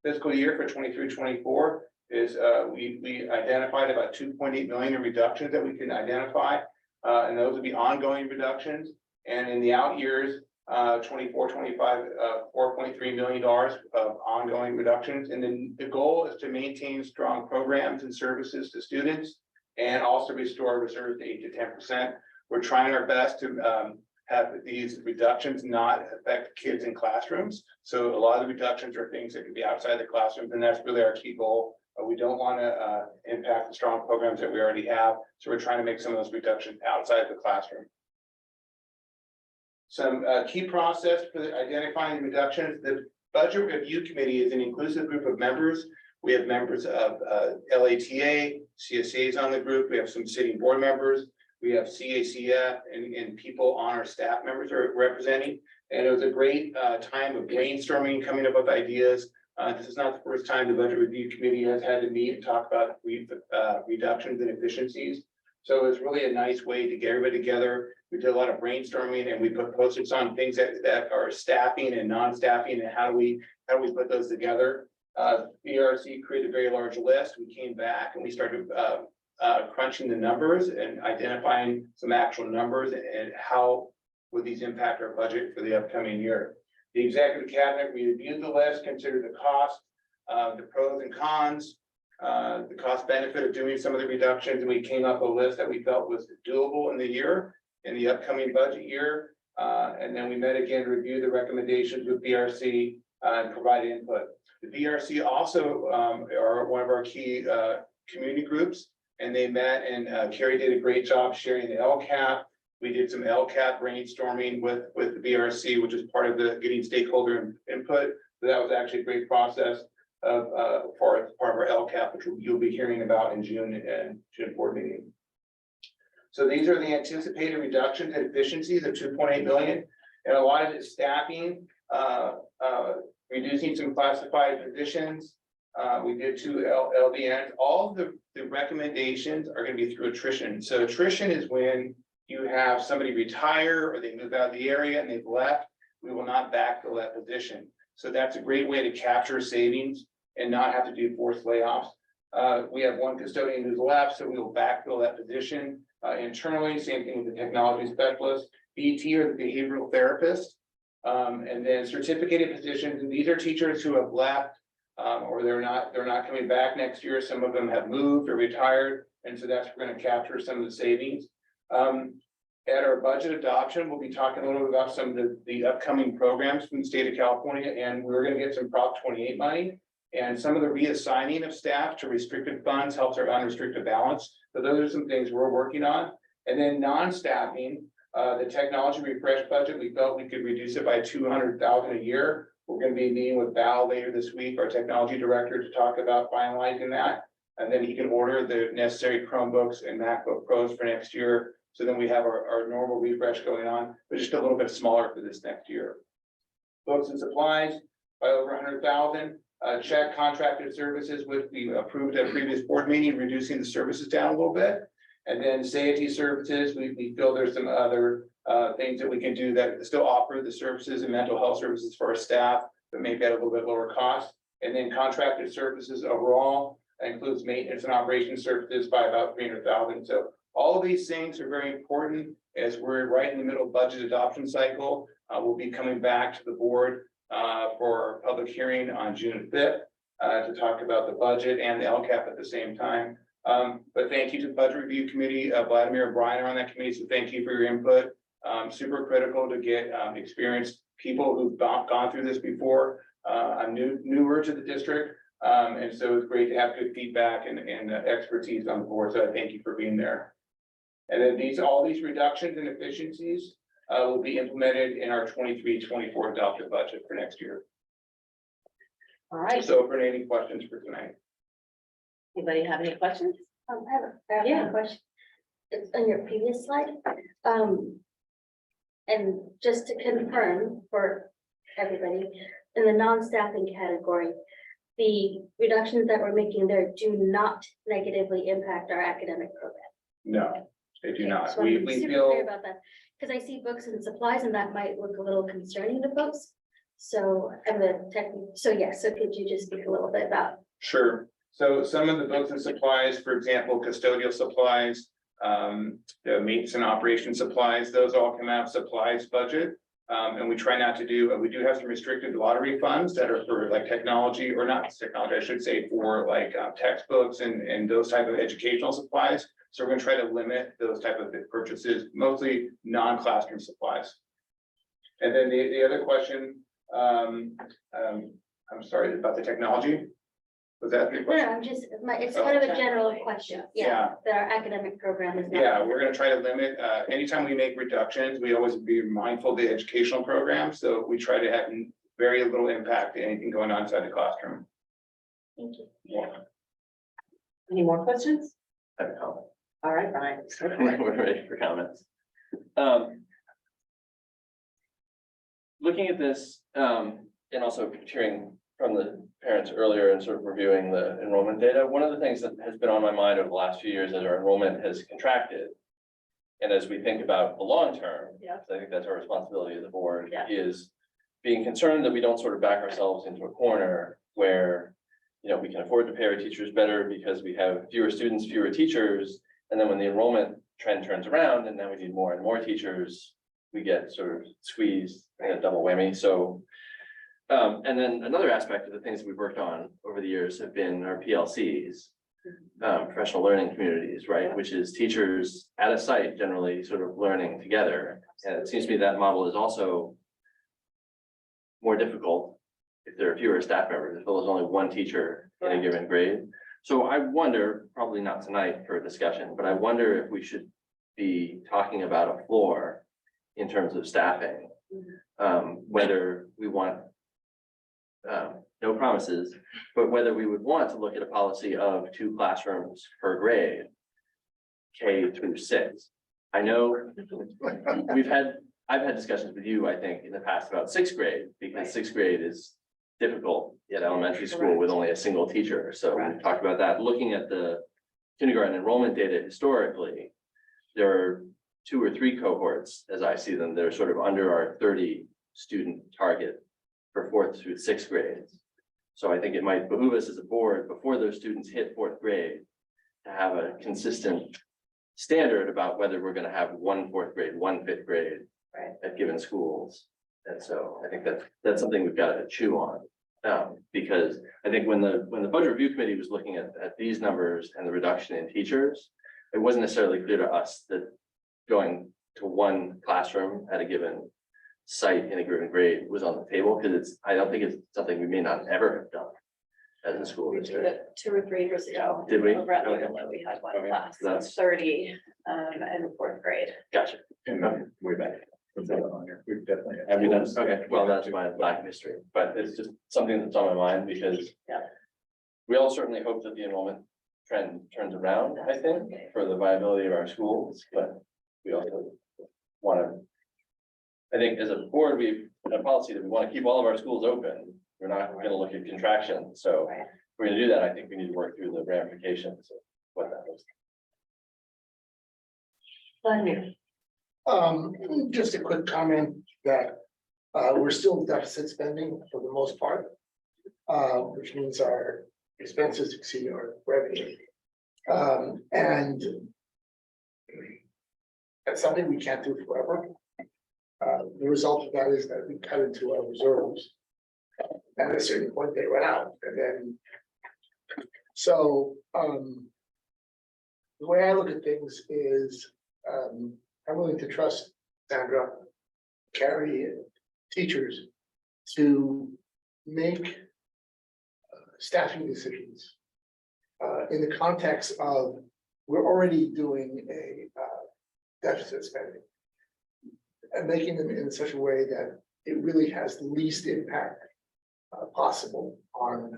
fiscal year for 23-24 is we identified about 2.8 million in reductions that we can identify. And those would be ongoing reductions. And in the out years, 24-25, $4.3 million of ongoing reductions. And then the goal is to maintain strong programs and services to students and also restore reserves to 8 to 10%. We're trying our best to have these reductions not affect kids in classrooms. So a lot of the reductions are things that can be outside the classrooms, and that's really our key goal. We don't want to impact the strong programs that we already have. So we're trying to make some of those reductions outside the classroom. Some key process for identifying reductions. The budget review committee is an inclusive group of members. We have members of LATA, CSAs on the group. We have some sitting board members. We have CACF and people on our staff members are representing. And it was a great time of brainstorming, coming up with ideas. This is not the first time the budget review committee has had to meet and talk about reductions and efficiencies. So it's really a nice way to get everybody together. We did a lot of brainstorming and we put post-its on things that are staffing and non-staffing and how do we put those together. BRC created a very large list. We came back and we started crunching the numbers and identifying some actual numbers and how would these impact our budget for the upcoming year. The executive cabinet reviewed the list, considered the cost, the pros and cons, the cost benefit of doing some of the reductions, and we came up with a list that we felt was doable in the upcoming budget year. And then we met again to review the recommendations with BRC and provide input. The BRC also are one of our key community groups, and they met and Carrie did a great job sharing the LCAP. We did some LCAP brainstorming with the BRC, which is part of the getting stakeholder input. So that was actually a great process of part of our LCAP, which you'll be hearing about in June and June board meeting. So these are the anticipated reductions and efficiencies of 2.8 million. And a lot of it is staffing, reducing some classified positions. We did 2 LDNs. All of the recommendations are going to be through attrition. So attrition is when you have somebody retire or they move out of the area and they've left. We will not backfill that position. So that's a great way to capture savings and not have to do forced layoffs. We have one custodian who's left, so we will backfill that position internally. Same thing with the technology specialist, BT or the behavioral therapist, and then certificated positions. And these are teachers who have left or they're not coming back next year. Some of them have moved or retired, and so that's we're going to capture some of the savings. At our budget adoption, we'll be talking a little bit about some of the upcoming programs from the state of California, and we're going to get some Prop 28 money. And some of the reassigning of staff to restricted funds helps our unrestricted balance. So those are some things we're working on. And then non-staffing, the technology refresh budget, we felt we could reduce it by $200,000 a year. We're going to be meeting with Val later this week, our technology director, to talk about finalizing that. And then he can order the necessary Chromebooks and MacBook Pros for next year. So then we have our normal refresh going on, but just a little bit smaller for this next year. Books and supplies by over 100,000. Check contracted services with we approved at a previous board meeting, reducing the services down a little bit. And then safety services, we feel there's some other things that we can do that still offer the services and mental health services for our staff, but maybe at a little bit lower cost. And then contracted services overall includes maintenance and operation services by about 300,000. So all of these things are very important as we're right in the middle of budget adoption cycle. We'll be coming back to the board for public hearing on June 5th to talk about the budget and the LCAP at the same time. But thank you to the Budget Review Committee. Vladimir and Brian are on that committee, so thank you for your input. Super critical to get experienced people who've gone through this before. I'm newer to the district, and so it's great to have good feedback and expertise on the board. So I thank you for being there. And then all these reductions and efficiencies will be implemented in our 23-24 adopted budget for next year. All right. So for any questions for tonight. Anybody have any questions? I have a clarifying question. It's on your previous slide. And just to confirm for everybody, in the non-staffing category, the reductions that we're making there do not negatively impact our academic program. No, they do not. So I'm We super feel. clear about that, because I see books and supplies and that might look a little concerning to folks. So I'm a tech, so yes, so could you just speak a little bit about? Sure. So some of the books and supplies, for example, custodial supplies, the maintenance and operation supplies, those all come out of supplies budget. And we try not to do, we do have some restricted lottery funds that are for like technology, or not technology, I should say, for like textbooks and those type of educational supplies. So we're gonna try to limit those type of purchases, mostly non-classroom supplies. And then the other question, I'm sorry, about the technology. Was that your No, question? I'm just, it's kind of a general question. Yeah. That our academic program is not. Yeah, we're gonna try to limit, anytime we make reductions, we always be mindful of the educational program, so we try to have very little impact to anything going on inside the classroom. Thank you. Yeah. Any more questions? I have a comment. All right, Brian. We're ready for comments. Looking at this, and also hearing from the parents earlier and sort of reviewing the enrollment data, one of the things that has been on my mind over the last few years as our enrollment has contracted. And as we think about the long term, Yeah. I think that's our responsibility as a board, Yeah. is being concerned that we don't sort of back ourselves into a corner where, you know, we can afford to pay our teachers better because we have fewer students, fewer teachers. And then when the enrollment trend turns around and now we need more and more teachers, we get sort of squeezed, a double whammy. So, and then another aspect of the things we've worked on over the years have been our PLCs, professional learning communities, right? Which is teachers at a site generally sort of learning together. And it seems to me that model is also more difficult if there are fewer staff members, if there's only one teacher in a given grade. So I wonder, probably not tonight for a discussion, but I wonder if we should be talking about a floor in terms of staffing. Whether we want, no promises, but whether we would want to look at a policy of 2 classrooms per grade, K through 6. I know I've had discussions with you, I think, in the past about 6th grade, because 6th grade is difficult at elementary school with only a single teacher. So we've talked about that. Looking at the kindergarten enrollment data historically, there are 2 or 3 cohorts, as I see them, that are sort of under our 30 student target for 4th through 6th grades. So I think it might behoove us as a board, before those students hit 4th grade, to have a consistent standard about whether we're going to have 1 4th grade, 1 5th grade at given schools. And so I think that's something we've got to chew on. Because I think when the budget review committee was looking at these numbers and the reduction in teachers, it wasn't necessarily clear to us that going to 1 classroom at a given site in a given grade was on the table, because I don't think it's something we may not ever have done as a school We did district. it 2 or 3 years ago. Did we? Over at Okay. Legoland, we had one Okay. class of That's- 30 in 4th grade. Gotcha. And way back. We've definitely. Have we done? Okay, well, that's my lack of history, but it's just something that's on my mind because we all certainly hope that the enrollment trend turns around, I think, for the viability of our schools, but we also want to, I think as a board, we've had a policy that we want to keep all of our schools open. We're not going to look at contraction. So if we're going to do that, I think we need to work through the ramifications of what that looks like. Just a quick comment that we're still deficit spending for the most part, which means our expenses exceed our revenue. And that's something we can't do forever. The result of that is that we cut into our reserves. At a certain point, they run out, and then so the way I look at things is I'm willing to trust Sandra, Carrie, and teachers to make staffing decisions in the context of we're already doing a deficit spending and making them in such a way that it really has the least impact possible on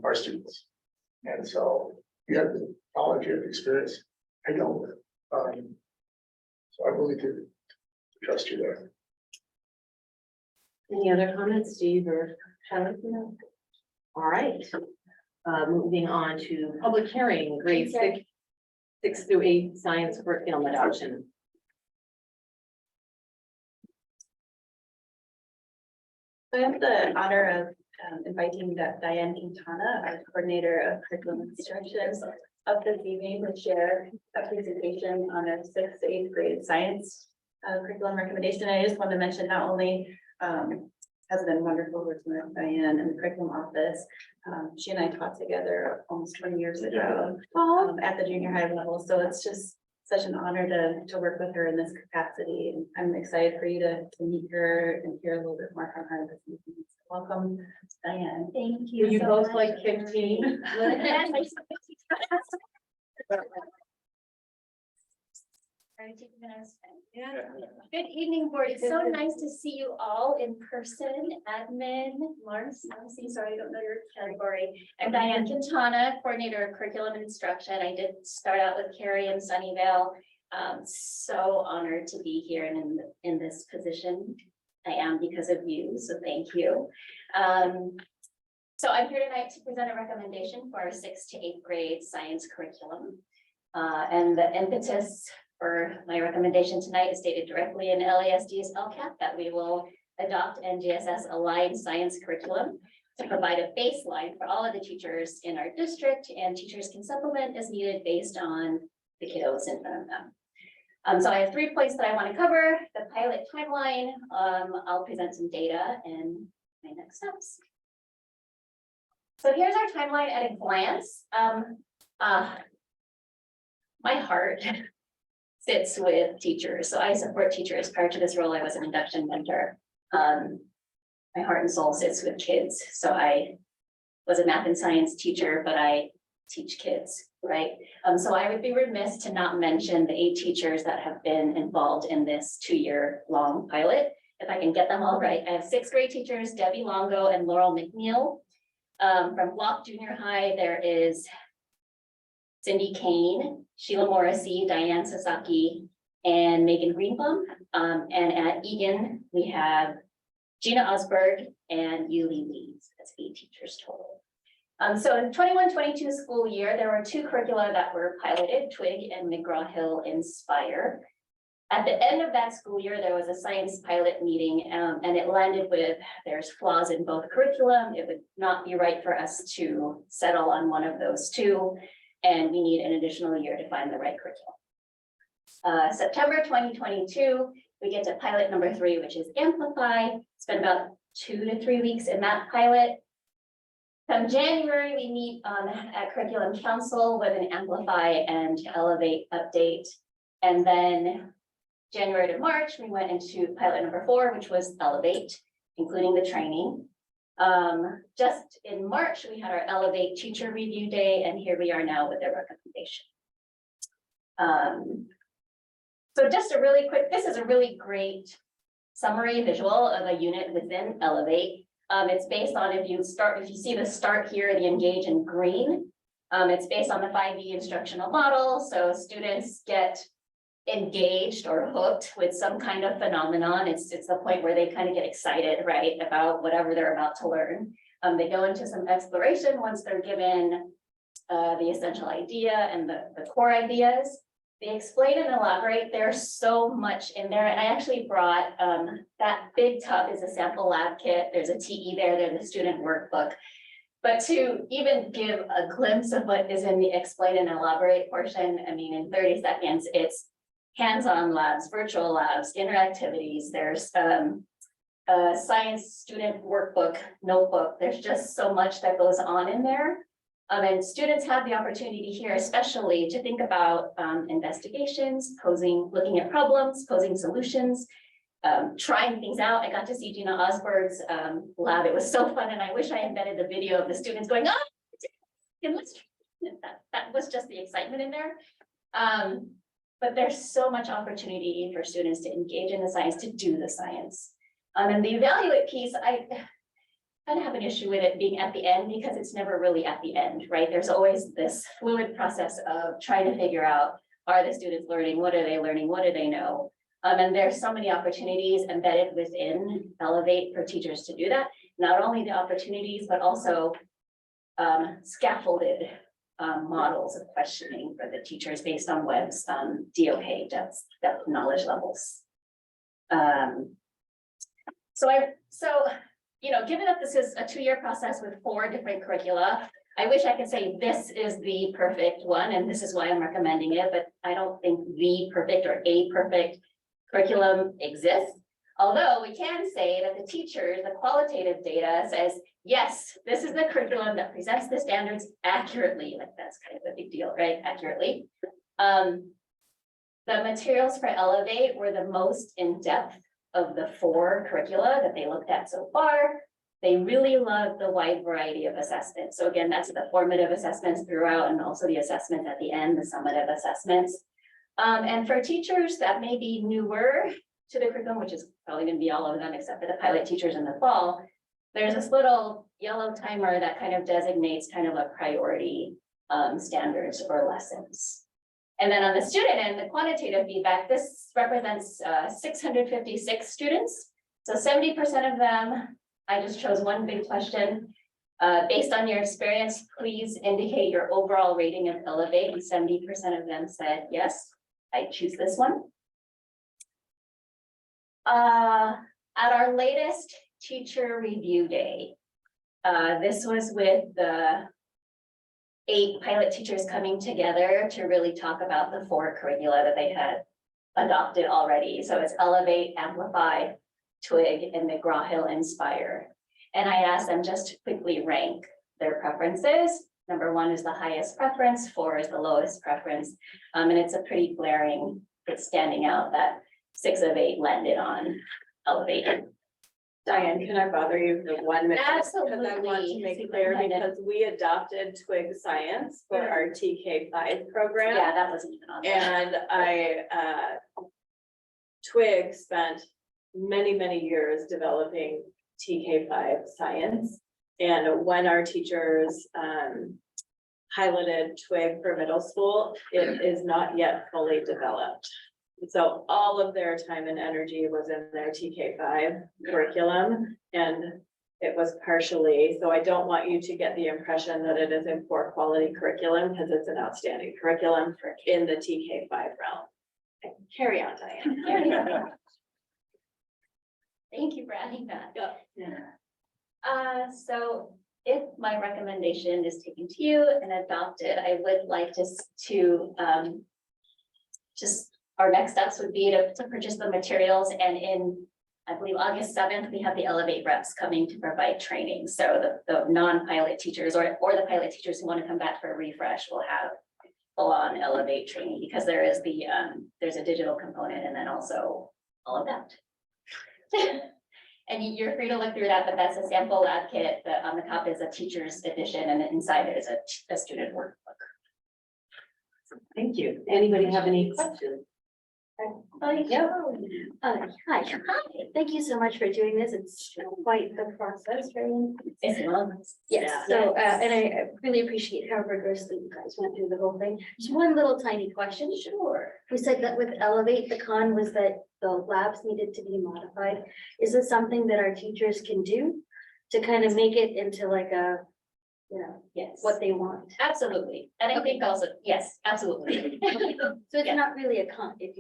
our students. And so you have knowledge and experience, I don't. So I'm willing to trust you there. Any other comments, Steve or Shelley? All right, moving on to public hearing, grade 6 through 8 science curriculum adoption. I have the honor of inviting Diane Quintana, our coordinator of curriculum instructions, up this evening to share a presentation on a 6th to 8th grade science curriculum recommendation. I just want to mention not only has been wonderful working with Diane in the curriculum office. She and I taught together almost 20 years ago at the junior high level. So it's just such an honor to work with her in this capacity. And I'm excited for you to meet her and hear a little bit more from her this evening. So welcome, Diane. Thank you. Were you so both much. like 15? Good evening, board. It's so nice to see you all in person. Admin, Marcy, sorry, I don't know your category. I'm Diane Quintana, coordinator of curriculum and instruction. I did start out with Carrie in Sunnyvale. So honored to be here and in this position. I am because of you, so thank you. So I'm here tonight to present a recommendation for our 6th to 8th grade science curriculum. And the impetus for my recommendation tonight is stated directly in LASD's LCAP that we will adopt NGSS aligned science curriculum to provide a baseline for all of the teachers in our district, and teachers can supplement as needed based on the kiddos in front of them. So I have 3 points that I want to cover: the pilot timeline. I'll present some data and my next steps. So here's our timeline at a glance. My heart sits with teachers. So I support teachers. Prior to this role, I was an induction mentor. My heart and soul sits with kids. So I was a math and science teacher, but I teach kids, right? So I would be remiss to not mention the 8 teachers that have been involved in this 2-year-long pilot. If I can get them all right, I have 6th grade teachers, Debbie Longo and Laurel McNeil. From Block Junior High, there is Cindy Kane, Sheila Morrissey, Diane Sasaki, and Megan Greenbaum. And at Egan, we have Gina Osberg and Yuli Leeds. That's 8 teachers total. So in 21-22 school year, there were 2 curricula that were piloted, Twig and McGraw-Hill Inspire. At the end of that school year, there was a science pilot meeting, and it landed with there's flaws in both curriculum. It would not be right for us to settle on one of those 2. And we need an additional year to find the right curriculum. September 2022, we get to pilot number 3, which is Amplify. Spent about 2 to 3 weeks in that pilot. Come January, we meet at Curriculum Council with an Amplify and Elevate update. And then January to March, we went into pilot number 4, which was Elevate, including the training. Just in March, we had our Elevate Teacher Review Day, and here we are now with their recommendation. So just a really quick, this is a really great summary visual of a unit within Elevate. It's based on, if you see the start here, the engage in green, it's based on the 5E instructional model. So students get engaged or hooked with some kind of phenomenon. It's the point where they kind of get excited, right, about whatever they're about to learn. They go into some exploration once they're given the essential idea and the core ideas. They explain and elaborate. There's so much in there. And I actually brought that big tub is a sample lab kit. There's a TE there. There's a student workbook. But to even give a glimpse of what is in the explain and elaborate portion, I mean, in 30 seconds, it's hands-on labs, virtual labs, interactivities. There's a science student workbook, notebook. There's just so much that goes on in there. And students have the opportunity here, especially to think about investigations, looking at problems, posing solutions, trying things out. I got to see Gina Osberg's lab. It was so fun, and I wish I embedded the video of the students going, oh, and let's try. That was just the excitement in there. But there's so much opportunity for students to engage in the science, to do the science. And the evaluate piece, kind of have an issue with it being at the end because it's never really at the end, right? There's always this fluid process of trying to figure out, are the students learning? What are they learning? What do they know? And there's so many opportunities embedded within Elevate for teachers to do that. Not only the opportunities, but also scaffolded models of questioning for the teachers based on Webb's DOK depth knowledge levels. So, you know, given that this is a 2-year process with 4 different curricula, I wish I could say this is the perfect one, and this is why I'm recommending it, but I don't think the perfect or a perfect curriculum exists. Although we can say that the teachers, the qualitative data says, yes, this is the curriculum that presents the standards accurately. Like that's kind of a big deal, right? Accurately. The materials for Elevate were the most in-depth of the 4 curricula that they looked at so far. They really love the wide variety of assessments. So again, that's the formative assessments throughout and also the assessments at the end, the summative assessments. And for teachers that may be newer to the curriculum, which is probably going to be all of them except for the pilot teachers in the fall, there's this little yellow timer that kind of designates kind of a priority standards or lessons. And then on the student end, the quantitative feedback, this represents 656 students. So 70% of them, I just chose one big question. Based on your experience, please indicate your overall rating of Elevate. And 70% of them said, yes, I choose this one. At our latest teacher review day, this was with the 8 pilot teachers coming together to really talk about the 4 curricula that they had adopted already. So it's Elevate, Amplify, Twig, and McGraw-Hill Inspire. And I asked them just to quickly rank their preferences. Number 1 is the highest preference, 4 is the lowest preference. And it's a pretty glaring, it's standing out that 6 of 8 landed on Elevate. Diane, can I bother you for 1 minute? Absolutely. Because I want to make clear, because we adopted Twig Science for our TK5 program. Yeah, that wasn't even on there. And Twig spent many years developing TK5 science. And when our teachers piloted Twig for middle school, it is not yet fully developed. So all of their time and energy was in their TK5 curriculum, and it was partially, so I don't want you to get the impression that it is a poor quality curriculum, because it's an outstanding curriculum in the TK5 realm. Carry on, Diane. Thank you for adding that. So if my recommendation is taken to you and adopted, I would like to just our next steps would be to purchase the materials, and in, I believe, August 7th, we have the Elevate reps coming to provide training. So the non-pilot teachers or the pilot teachers who want to come back for a refresh will have full-on Elevate training, because there is the there's a digital component and then also all of that. And you're free to look through that, but that's a sample lab kit. On the top is a teacher's edition, and inside there is a student workbook. Thank you. Anybody have any questions? Hi, Thank you so much for doing this. It's quite the process, very. it's long. Yes, so, and I really appreciate how rigorously you guys went through the whole thing. Just one little tiny question. Sure. We said that with Elevate, the con was that the labs needed to be modified. Is this something that our teachers can do to kind of make it into like a, you know, Yes, what they want? absolutely. And I think also, yes, absolutely. So it's not really a con if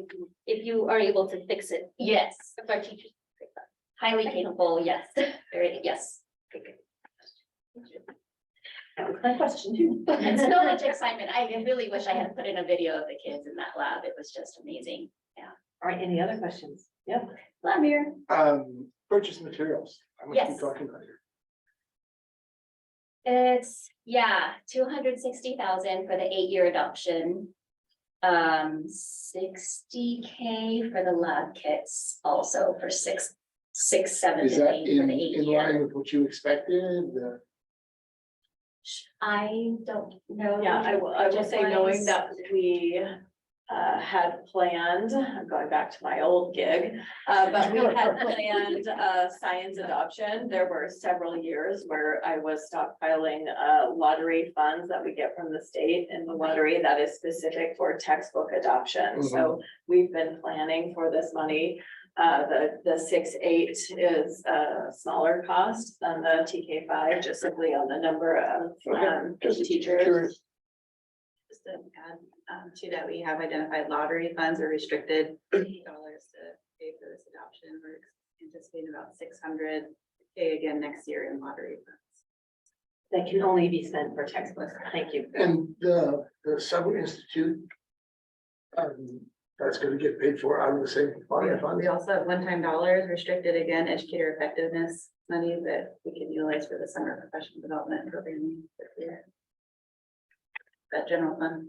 you are able to fix it. Yes, If our teachers. highly capable, yes, very, yes. That was my question too. And so much excitement. I really wish I had put in a video of the kids in that lab. It was just amazing. All right, any other questions? Yep. Lamir. Purchase materials. How much are Yes. we talking about here? It's, 260,000 for the 8-year adoption. 60K for the lab kits, also for 6, 7, Is and that 8 for in the 8 line year. with what you expected? I don't know. Yeah, I will say, knowing that we had planned, I'm going back to my old gig, but we had planned science adoption. There were several years where I was stockpiling lottery funds that we get from the state in the lottery that is specific for textbook adoption. So we've been planning for this money. The 6.8 is a smaller cost than the TK5, just simply on the number of teachers. Just to add to that, we have identified lottery funds are restricted dollars to pay for this adoption. We're anticipating about 600K again next year in lottery funds. That can only be spent for textbooks. Thank you. And the Summer Institute, that's gonna get paid for out of the same fund. We also have one-time dollars restricted again, educator effectiveness money that we can utilize for the summer professional development programming this year. That general fund.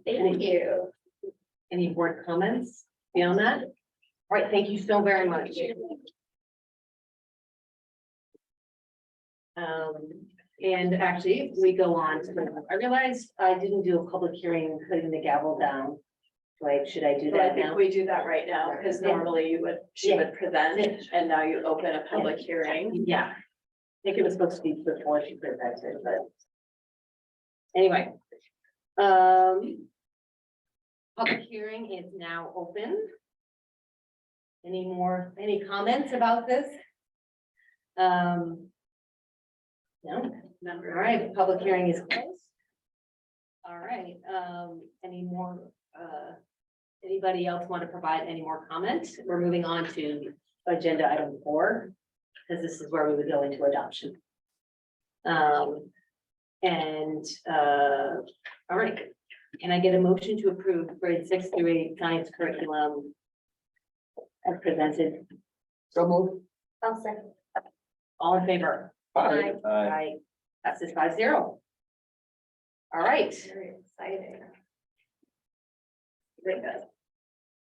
Thank you. Any board comments beyond that? All right, thank you so very much. And actually, if we go on to, I realized I didn't do a public hearing, putting the gavel down. Like, should I do So I that think now? we do that right now, because normally she would present, and now you open a public hearing. Yeah. I think it was supposed to be before she presented, but. Anyway. Public hearing is now open. Any comments about this? No, all right, public hearing is closed. All right, anybody else want to provide any more comments? We're moving on to agenda item 4, because this is where we would go into adoption. All right, can I get a motion to approve grade 6 through 8 science curriculum as presented? So moved. I'll second. All in favor? Aye. Aye. Passes 5-0. All right. Very exciting. Very good.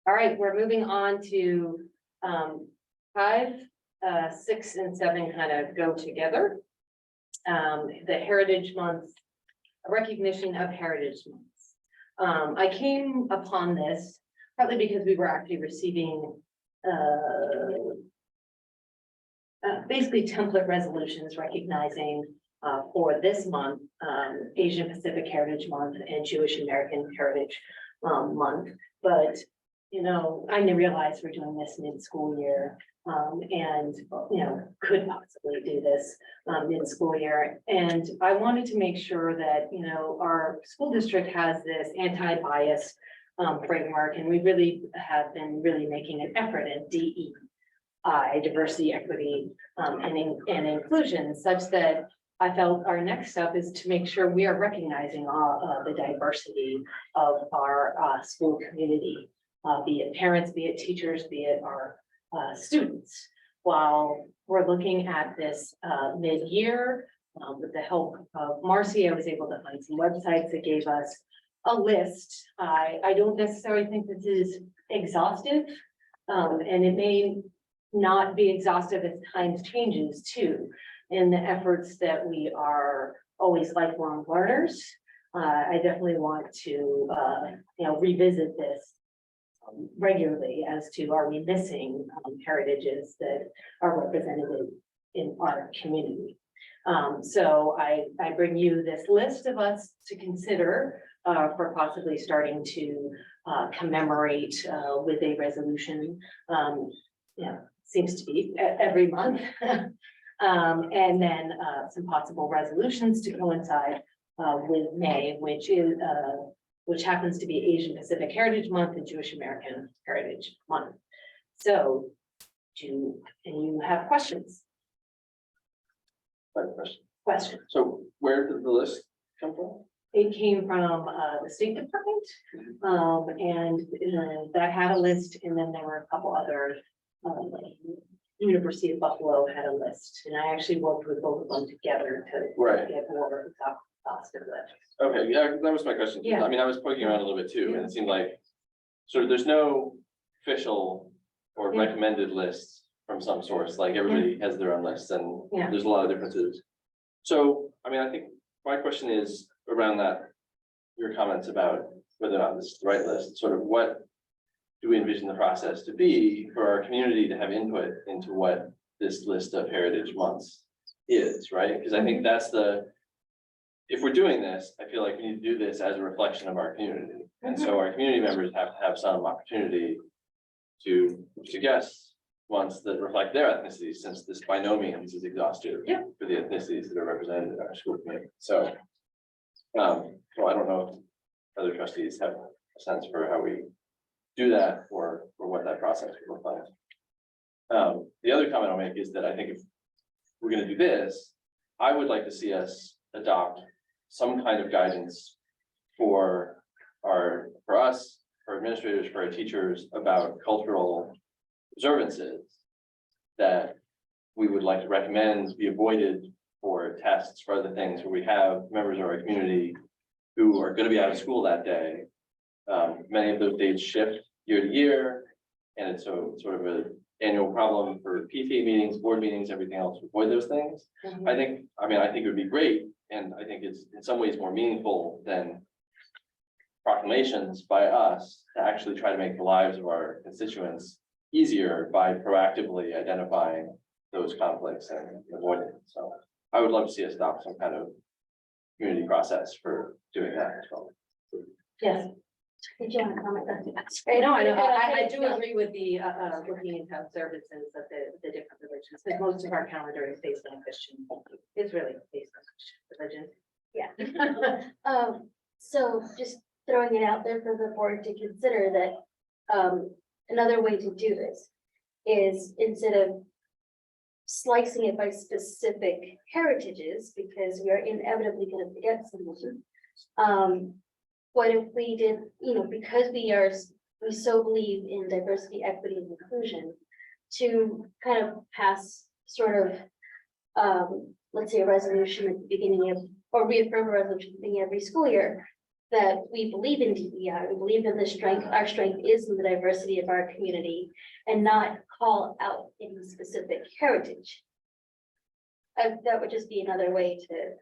All right, we're moving on to 5, 6, and 7 kind of go together. The Heritage Month, a recognition of Heritage Months. I came upon this partly because we were actually receiving basically template resolutions recognizing for this month, Asian Pacific Heritage Month and Jewish American Heritage Month. But, you know, I didn't realize we're doing this mid-school year and, you know, could possibly do this mid-school year. And I wanted to make sure that, you know, our school district has this anti-bias framework, and we really have been really making an effort in DEI, diversity, equity, and inclusion, such that I felt our next step is to make sure we are recognizing all the diversity of our school community, be it parents, be it teachers, be it our students. While we're looking at this mid-year, with the help of Marcy, I was able to find some websites that gave us a list. I don't necessarily think this is exhaustive, and it may not be exhaustive as times changes too. In the efforts that we are always lifelong learners, I definitely want to, you know, revisit this regularly as to are we missing heritages that are represented in our community. So I bring you this list of us to consider for possibly starting to commemorate with a resolution. Yeah, seems to be every month. And then some possible resolutions to coincide with May, which happens to be Asian Pacific Heritage Month and Jewish American Heritage Month. So, and you have questions? I have a question. Question. So where did the list come from? It came from the State Department, and that had a list, and then there were a couple other. University of Buffalo had a list, and I actually worked with both of them together to get more of the cost of it. Okay, yeah, that was my question. Yeah. I mean, I was poking around a little bit too, and it seemed like, sort of, there's no official or Yeah. recommended list from some source, like everybody has their own list, and Yeah. there's a lot of differences. So, I mean, I think my question is around that, your comments about whether or not this is the right list, sort of what do we envision the process to be for our community to have input into what this list of heritage months is, right? Because I think that's if we're doing this, I feel like we need to do this as a reflection of our community. And so our community members have to have some opportunity to suggest ones that reflect their ethnicities, since this by no means is exhaustive for the ethnicities that are represented in our school committee. So, well, I don't know if other trustees have a sense for how we do that or what that process would look like. The other comment I'll make is that I think if we're gonna do this, I would like to see us adopt some kind of guidance for us, for administrators, for our teachers about cultural observances that we would like to recommend be avoided for tests, for other things where we have members of our community who are going to be out of school that day. Many of those dates shift year to year, and it's sort of an annual problem for PTA meetings, board meetings, everything else to avoid those things. I think it would be great, and I think it's in some ways more meaningful than proclamations by us to actually try to make the lives of our constituents easier by proactively identifying those conflicts and avoiding them. So I would love to see us adopt some kind of community process for doing that as well. Yes. Did you want to comment? No, I do agree with the looking into observances of the different religions, because most of our calendar is based on Christian, is really based on Christian religion. Yeah. So just throwing it out there for the board to consider that, another way to do this is instead of slicing it by specific heritages, because we are inevitably going to forget someone. What if we did, because we so believe in diversity, equity, and inclusion, to kind of pass sort of, let's say a resolution at the beginning of, or reaffirm a resolution at the beginning of every school year, that we believe in DEI, we believe in our strength is in the diversity of our community, and not call out any specific heritage. That would just be another way to.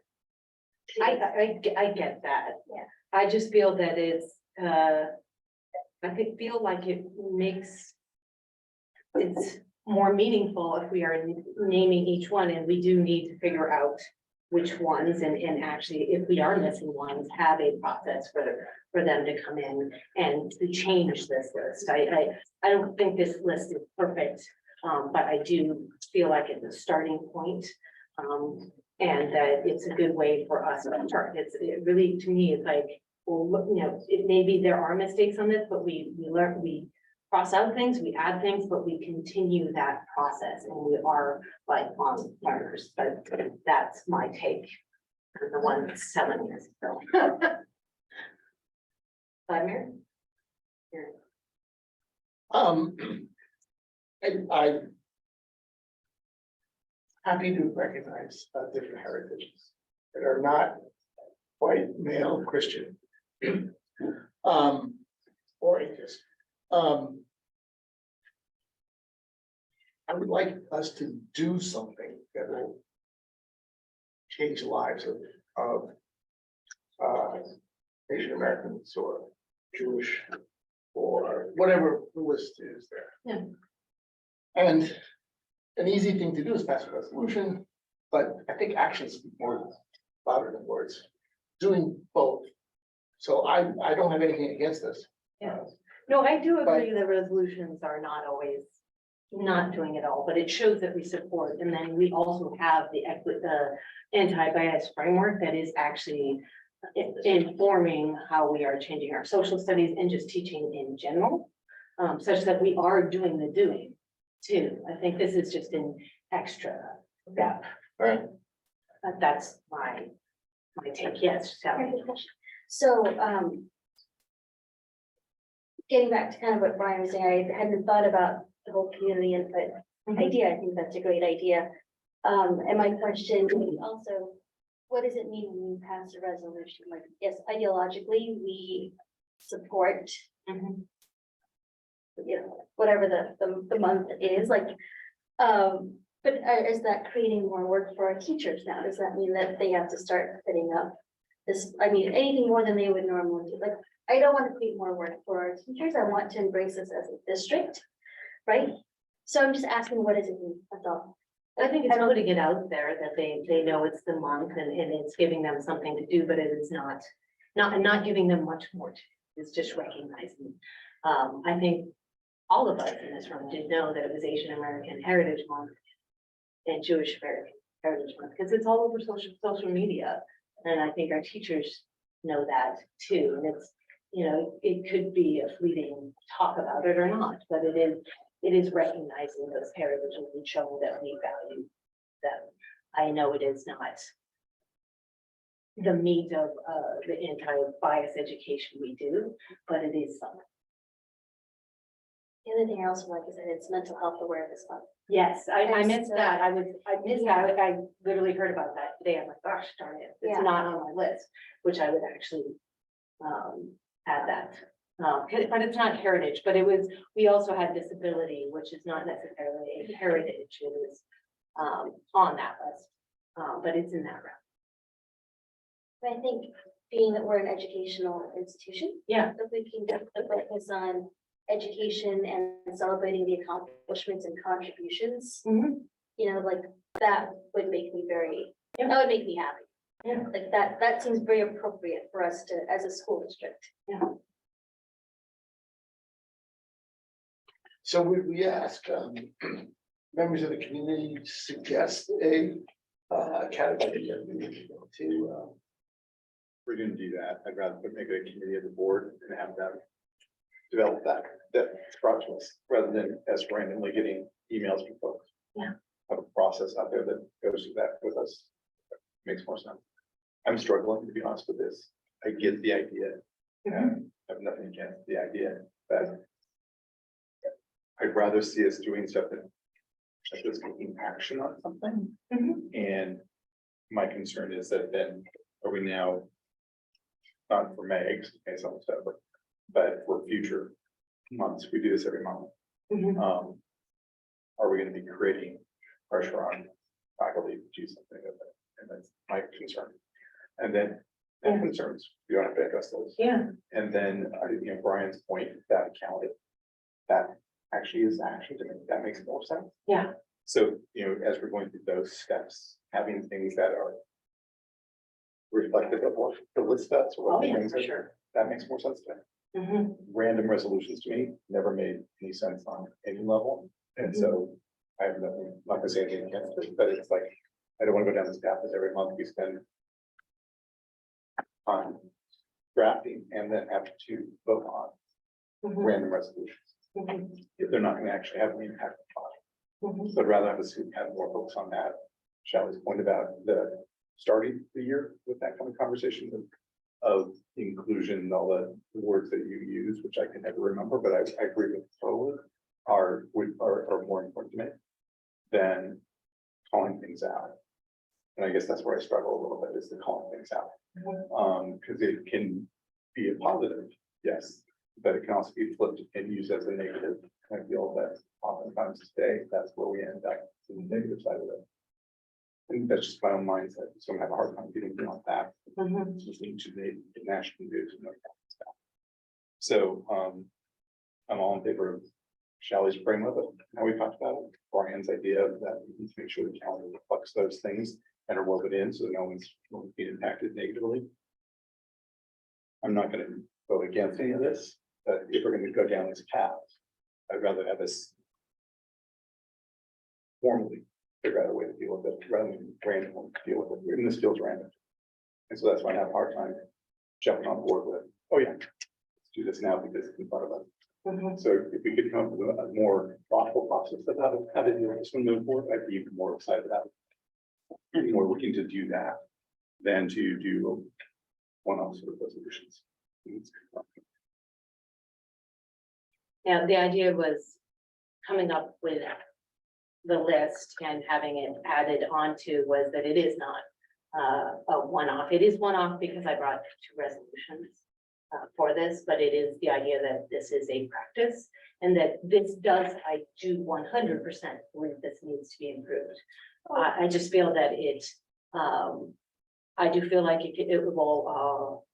I get that. Yeah. I just feel that it's, I feel like it's more meaningful if we are naming each one, and we do need to figure out which ones, and actually, if we are missing ones, have a process for them to come in and to change this list. I don't think this list is perfect, but I do feel like it's a starting point. And that it's a good way for us to start. It really, to me, it's like, well, it maybe there are mistakes on this, but we learn, we cross out things, we add things, but we continue that process, and we are lifelong learners. But that's my take. I'm the one that's selling this. So. Vladimir? I'm happy to recognize different heritages that are not white, male, Christian, or atheist. I would like us to do something that will change the lives of Asian Americans or Jewish or whatever the list is there. Yeah. And an easy thing to do is pass a resolution, but I think actions speak more louder than words. Doing both. So I don't have anything against this. Yeah. No, I do agree that resolutions are not always not doing it all, but it shows that we support. And then we also have the anti-bias framework that is actually informing how we are changing our social studies and just teaching in general, such that we are doing the doing too. I think this is just an extra step. Right. That's my take. Yes. So, getting back to kind of what Brian was saying, I hadn't thought about the whole community input idea. I think that's a great idea. And my question is also, what does it mean when you pass a resolution? Like, yes, ideologically, we support, whatever the month is, like, But is that creating more work for our teachers now? Does that mean that they have to start setting up this, I mean, anything more than they would normally do? Like, I don't want to create more work for our teachers. I want to embrace this as a district, right? So I'm just asking, what does it mean? That's all. I think it's don't- putting it out there that they know it's the month and it's giving them something to do, but it is not giving them much more. It's just recognizing. I think all of us in this room did know that it was Asian American Heritage Month and Jewish American Heritage Month, because it's all over social media. And I think our teachers know that too. And it's, you know, it could be a fleeting talk about it or not, but it is recognizing those heritages and showing that we value them. I know it is not the meat of the anti-bias education we do, but it is something. The other thing I also like is that it's mental health awareness month. Yes, I Yes, missed that. I missed that. I literally heard about that today. I'm like, gosh, darn it. It's Yeah. not on my list, which I would actually add that. But it's not heritage, but we also had disability, which is not necessarily a heritage. It is on that list, but it's in that round. I think being that we're an educational institution. Yeah. If we can definitely focus on education and celebrating the accomplishments and contributions. Mhm. You know, like that would make me Yeah. that would make me happy. Yeah. Like that seems very appropriate for us to, as a school district. So we ask members of the community to suggest a category to We're gonna do that. I'd rather make it a committee of the board and have them develop that process rather than us randomly getting emails from folks. Yeah. Have a process out there that goes through that with us. Makes more sense. I'm struggling, to be honest with this. I get the idea. And I have nothing against the idea, but I'd rather see us doing stuff that just taking action on something. And my concern is that then are we now, not for May, May some stuff, but for future months, we do this every month. Are we gonna be creating pressure on faculty to do something with it? And that's my concern. And then that concerns, we don't have to address those. Yeah. And then, you know, Brian's point, that counted, that actually is action to me, that makes more sense. Yeah. So, you know, as we're going through those steps, having things that are reflective of what the list does, or what the things for are, sure. that makes more sense to me. Random resolutions to me never made any sense on any level, and so I have nothing, not gonna say anything against it, but it's like, I don't wanna go down this path that every month we spend on drafting and then have to vote on random resolutions. If they're not gonna actually have an impact on. So I'd rather have us have more focus on that. Shelley's point about the starting the year with that kind of conversation of inclusion and all the words that you use, which I can never remember, but I agree with totally, are more important to me than calling things out. And I guess that's where I struggle a little bit, is the calling things out. Because it can be a positive, yes, but it can also be flipped and used as a negative. I feel that oftentimes today, that's where we end up, to the negative side of it. I think that's just my own mindset, so I'm having a hard time getting beyond that. Just need to make the national news and that kind of stuff. So, I'm all in favor of Shelley's framework, how we talked about it, Brian's idea of that we need to make sure the calendar reflects those things and are woven in, so no one's being impacted negatively. I'm not gonna vote against any of this, but if we're gonna go down this path, I'd rather have us formally figure out a way to deal with it, rather than randomly deal with it, and this feels random. And so that's why I have a hard time jumping on board with, oh yeah, let's do this now because it's in front of us. So if we could come up with a more thoughtful process of how to deal with this one moving forward, I'd be even more excited about it. And more looking to do that than to do one-off sort of resolutions. Yeah, the idea was coming up with the list and having it added onto was that it is not a one-off. It is one-off because I brought two resolutions. for this, but it is the idea that this is a practice and that this does, I do 100% believe this needs to be improved. I just feel that I do feel like it will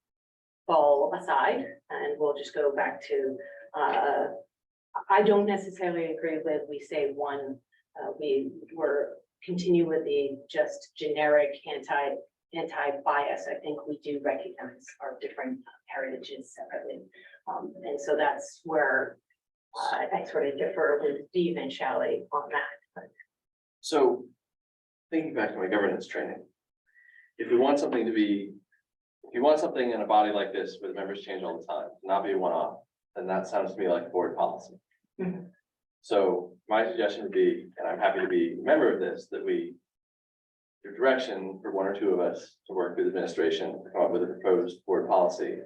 fall aside and we'll just go back to, I don't necessarily agree with, we say one, we were continue with the just generic anti-bias. I think we do recognize our different heritages separately. And so that's where I sort of differ with Steve and Shelley on that. So thinking back to my governance training, if we want something to be, if you want something in a body like this where the members change all the time, not be a one-off, then that sounds to me like board policy. Mhm. So my suggestion would be, and I'm happy to be a member of this, that we give direction for one or two of us to work with administration, to come up with a proposed board policy,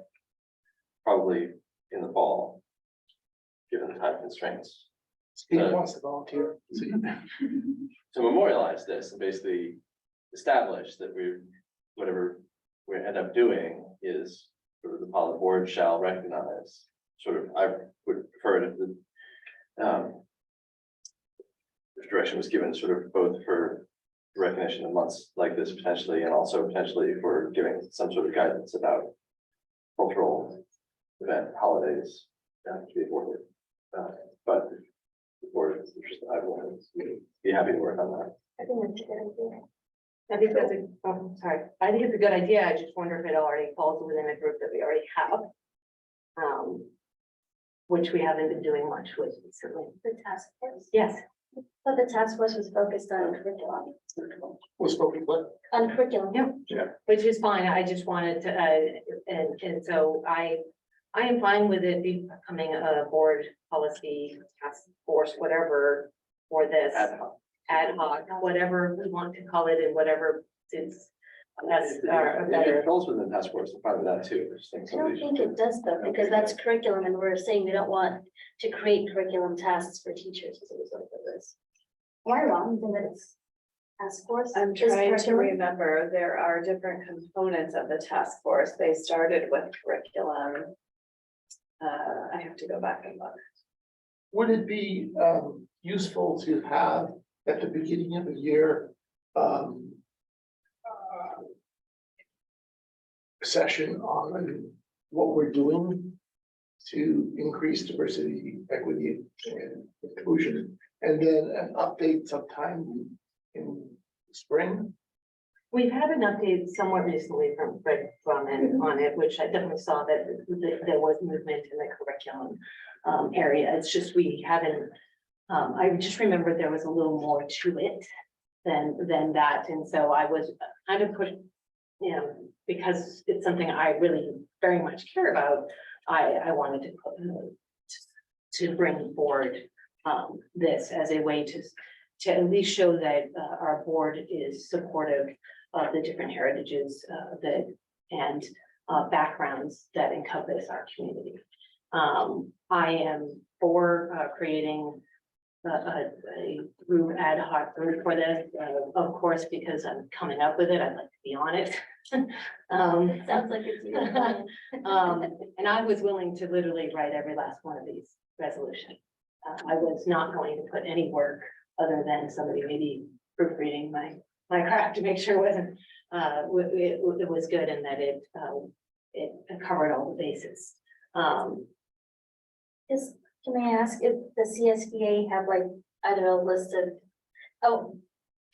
probably in the fall, given the time constraints. Steve wants to volunteer. To memorialize this and basically establish that whatever we end up doing is sort of the board shall recognize, sort of, I would prefer it if the this direction was given sort of both for recognition of months like this potentially, and also potentially for giving some sort of guidance about cultural event holidays to be avoided. But the board is interested, I will be happy to work on that. I think that's a good idea. I think that's sorry. I think it's a good idea. I just wonder if it already falls within a group that we already have. Which we haven't been doing much with recently. The task force. Yes, But the task force was focused on curriculum. Was spoken, what? On curriculum. which is fine. I just wanted to, and so I am fine with it becoming a board policy task force, whatever, for this ad hoc, whatever we want to call it and whatever suits us. If it falls within the task force, I'm fine with that too. I just think I don't somebody think should- it does though, because that's curriculum and we're saying we don't want to create curriculum tasks for teachers as a result of this. Am I wrong in that it's task force? I'm is trying to curriculum? remember, there are different components of the task force. They started with curriculum. I have to go back and look. Would it be useful to have at the beginning of the year a session on what we're doing to increase diversity, equity, and inclusion, and then an update sometime in spring? We've had an update somewhat recently from Fred Drummond on it, which I definitely saw that there was movement in the curriculum area. It's just we haven't, I just remember there was a little more to it than that. And so I was kind of pushed, you know, because it's something I really very much care about. I wanted to bring forward this as a way to at least show that our board is supportive of the different heritages and backgrounds that encompass our community. I am for creating a group ad hoc group for this, of course, because I'm coming up with it. I'd like to be on it. Sounds like it's. your plan. And I was willing to literally write every last one of these resolutions. I was not going to put any work other than somebody maybe proofreading my craft to make sure it was good and that it covered all the bases. Can I ask if the CSBA have like, I don't know, a list of,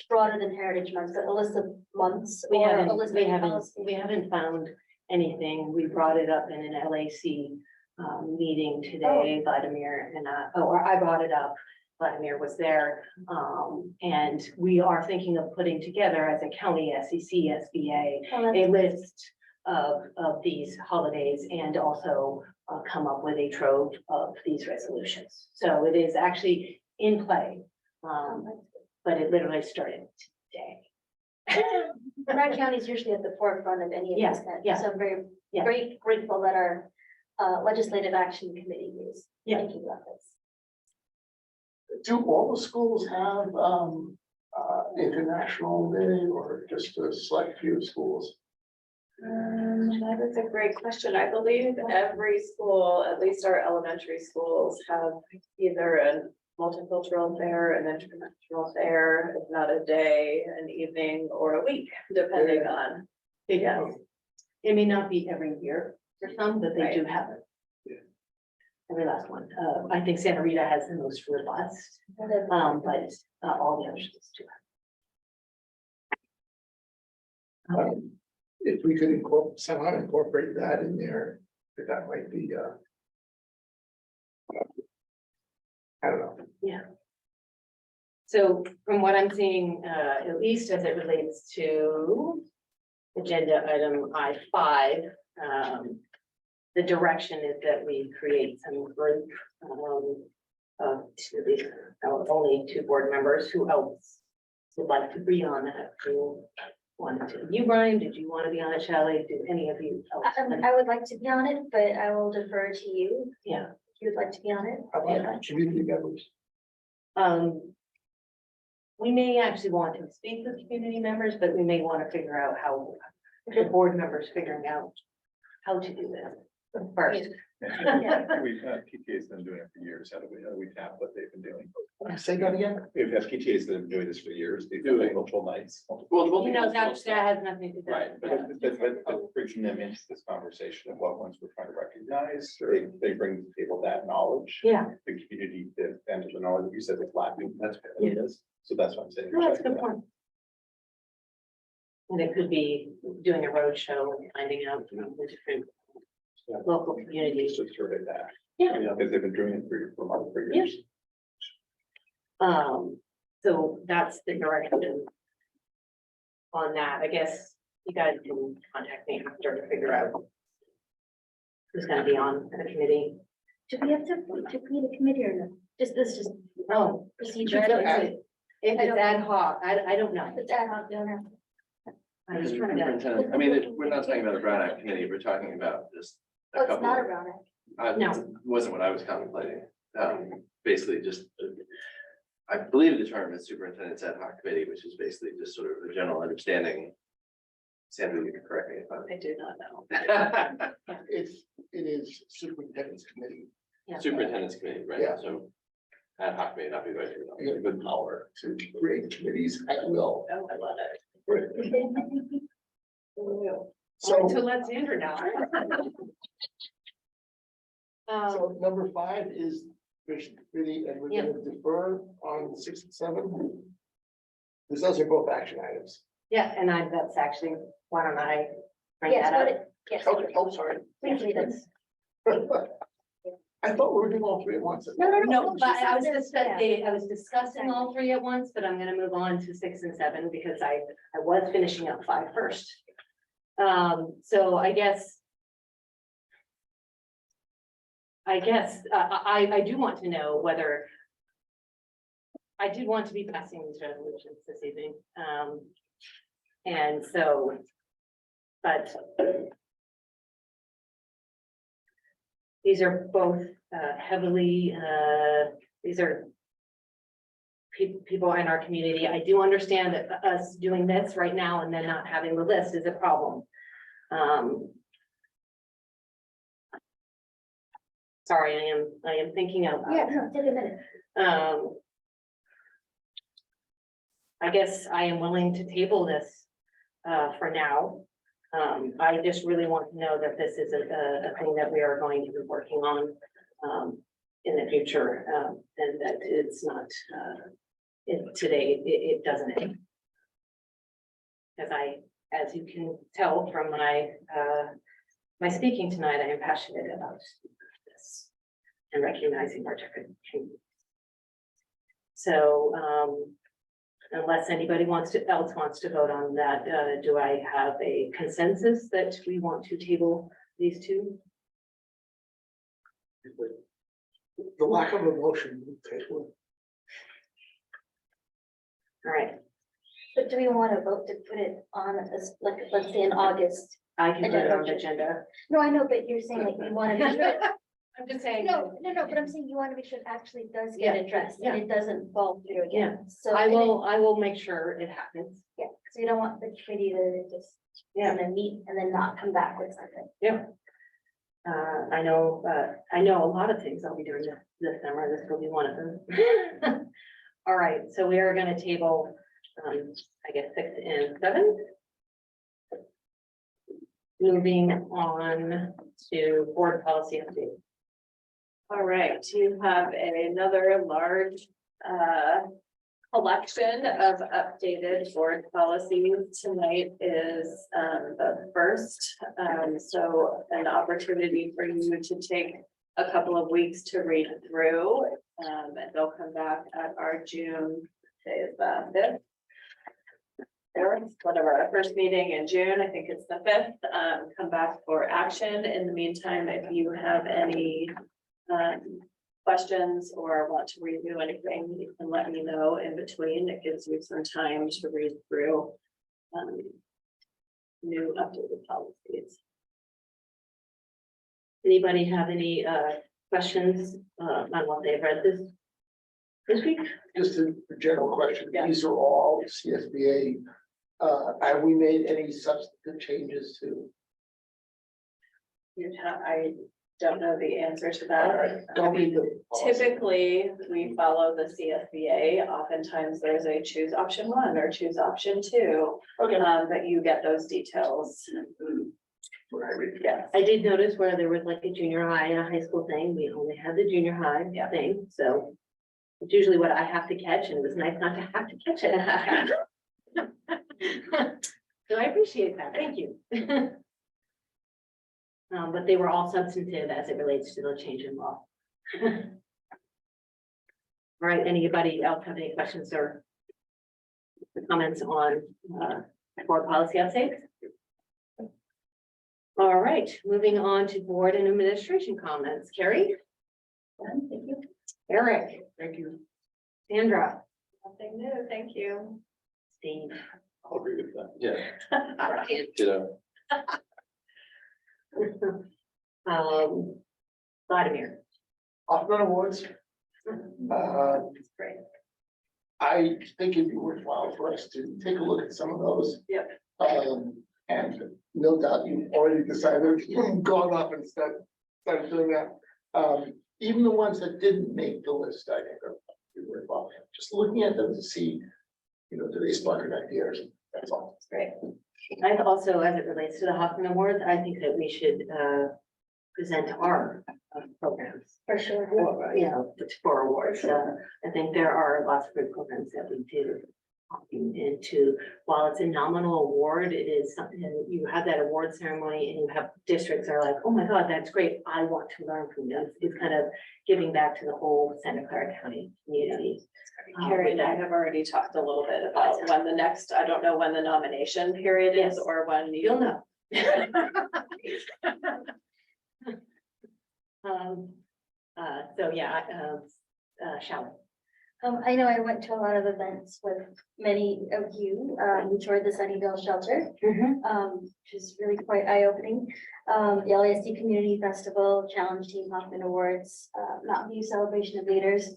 broader than Heritage Month, but a list of months? We or a haven't, list we of haven't, policies? we haven't found anything. We brought it up in an LAC meeting today, Vladimir and or I brought it up. Vladimir was there, and we are thinking of putting together as a county SEC, SBA, Oh, a list of these holidays and also come up with a trove of these resolutions. So it is actually in play, but it literally started today. Bryan County is usually at the forefront of any of Yeah, these kind, yeah. so I'm very, Yeah. very grateful that our legislative action committee is Yeah. thinking about this. Do all the schools have International Day or just a select few schools? That is a great question. I believe every school, at least our elementary schools, have either a multicultural fair, an international fair, if not a day, an evening, or a week, depending on. Yeah. It may not be every year for some, but they do have it. Every last one. I think Santa Rita has the most robust, but all the others do have. If we could somehow incorporate that in there, that might be, I don't know. Yeah. So from what I'm seeing, at least as it relates to agenda item I5, the direction is that we create some group of only 2 board members. Who else would like to be on that? Who wanted to? You, Brian, did you want to be on it, Shelley? Did any of you else? I would like to be on it, but I will defer to you. Yeah. If you would like to be on it. How about community members? We may actually want to speak with community members, but we may want to figure out how the board members figuring out how to do this first. We've had PTAs been doing it for years. How do we tap what they've been doing? Say that again? We've had PTAs that have been doing this for years. They do multiple nights. You know, that has nothing to do. Right, but bringing them into this conversation of what ones we're trying to recognize, they bring to the table that knowledge. Yeah. The community, and the knowledge, you said, it's lacking, that's what it is. So that's what I'm saying. No, that's a good point. And it could be doing a road show and finding out, the different local communities. Just sort of that. Yeah. Because they've been doing it for years. So that's the direction on that. I guess you guys can contact me after to figure out who's gonna be on the committee. Do we have to create a committee or no? Just procedure. If it's ad hoc, I don't know. It's ad hoc, don't know. I was trying to. Superintendent, I mean, we're not talking about a Brown Act committee, we're talking about just a Oh, it's couple. not around it. No. Wasn't what I was contemplating. Basically just, I believe the term is superintendent's ad hoc committee, which is basically just sort of a general understanding. Sandra, you can correct me if I'm. I do not know. It is superintendent's committee. Yeah. Superintendent's committee, right? Yeah. So ad hoc may not be right. I got good power to create committees at will. Oh, I love it. So, So let Sandra know. so number 5 is commission committee, and we're Yeah. gonna defer on 6 and 7. Because those are both action items. Yeah, and that's actually, why don't I bring Yes, that what up? it, yes. Okay, oh, sorry. Please lead us. I thought we were doing all 3 at once. No, but I was Yeah. I was discussing all 3 at once, but I'm gonna move on to 6 and 7 because I was finishing up 5 first. So I guess I do want to know whether I did want to be passing these resolutions this evening. And so, but these are both heavily, these are people in our community. I do understand that us doing this right now and then not having the list is a problem. Sorry, I am thinking out loud. Yeah, no, take a minute. I guess I am willing to table this for now. I just really want to know that this is a thing that we are going to be working on in the future, and that it's not today, it doesn't. Because as you can tell from my speaking tonight, I am passionate about this and recognizing our different communities. So unless anybody else wants to vote on that, do I have a consensus that we want to table these 2? The lack of a motion. All right, But do we want to vote to put it on as, like, let's say in August? I can put it on the agenda. No, I know, but you're saying like we want to make it. I'm just saying. No, but I'm saying you want to make sure it actually does get addressed and it doesn't fall through again. So. I and it- will make sure it happens. Yeah, because we don't want the committee to just, and then meet and then not come back with something. Yeah. I know a lot of things I'll be doing this summer. This will be one of them. All right, so we are gonna table, I guess, 6 and 7. Moving on to board policy update. All right, you have another large collection of updated board policies. Tonight is the first, so an opportunity for you to take a couple of weeks to read through. And they'll come back at our June, today is the 5th. Whatever, our first meeting in June, I think it's the 5th, come back for action. In the meantime, if you have any questions or want to review anything, you can let me know in between. It gives you some time to read through new updated policies. Anybody have any questions on what they've read this week? Just a general question, Yeah. these are all CSBA. Have we made any substantive changes to? I don't know the answer to All that. right, don't read the policy. Typically, we follow the CSBA. Oftentimes there's a choose option 1 or choose option 2. Okay. That you get those details. Yes. I did notice where there was like a junior high and a high school thing. We only had the junior high thing, so. It's usually what I have to catch, and it was nice not to have to catch it. So I appreciate that, thank you. But they were all substantive as it relates to the change in law. All right, anybody else have any questions or comments on board policy updates? All right, moving on to board and administration comments. Carrie? Thank you. Eric? Thank you. Sandra? Nothing new, thank you. Steve? I'll agree with that. Yeah. Ditto. Vladimir? Hoffman Awards. Great. I think it'd be worthwhile for us to take a look at some of those. Yep. And no doubt you've already decided, gone off and started doing that. Even the ones that didn't make the list, I think are worthwhile. Just looking at them to see, do they spark an ideas? That's all. Great. I also, as it relates to the Hoffman Awards, I think that we should present our programs. For sure. For awards. I think there are lots of good programs that we do. Into, while it's a nominal award, it is something, you have that award ceremony and you have districts that are like, oh my God, that's great. I want to learn from this. It's kind of giving back to the whole Santa Clara County community. Carrie and I have already talked a little bit about when the next, I don't know when the nomination period is or when You'll know. So yeah, Shallot. I know I went to a lot of events with many of you, who toured the Sunnyvale shelter, which is really quite eye-opening. The LASD Community Festival, Challenge Team Hoffman Awards, Mountain View Celebration of Leaders.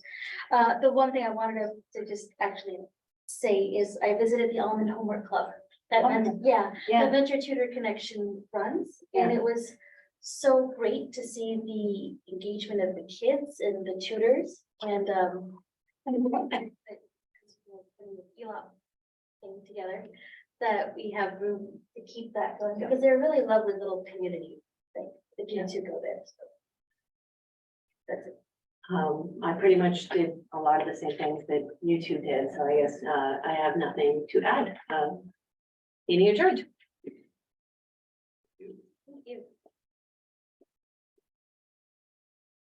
The one thing I wanted to just actually say is I visited the Almond Homework Club. That meant, the Venture Tutor Connection runs, and it was so great to see the engagement of the kids and the tutors and thing together, that we have room to keep that going, because they're a really lovely little community, like the kids who go there. So that's it. I pretty much did a lot of the same things that you two did, so I guess I have nothing to add. Meeting adjourned.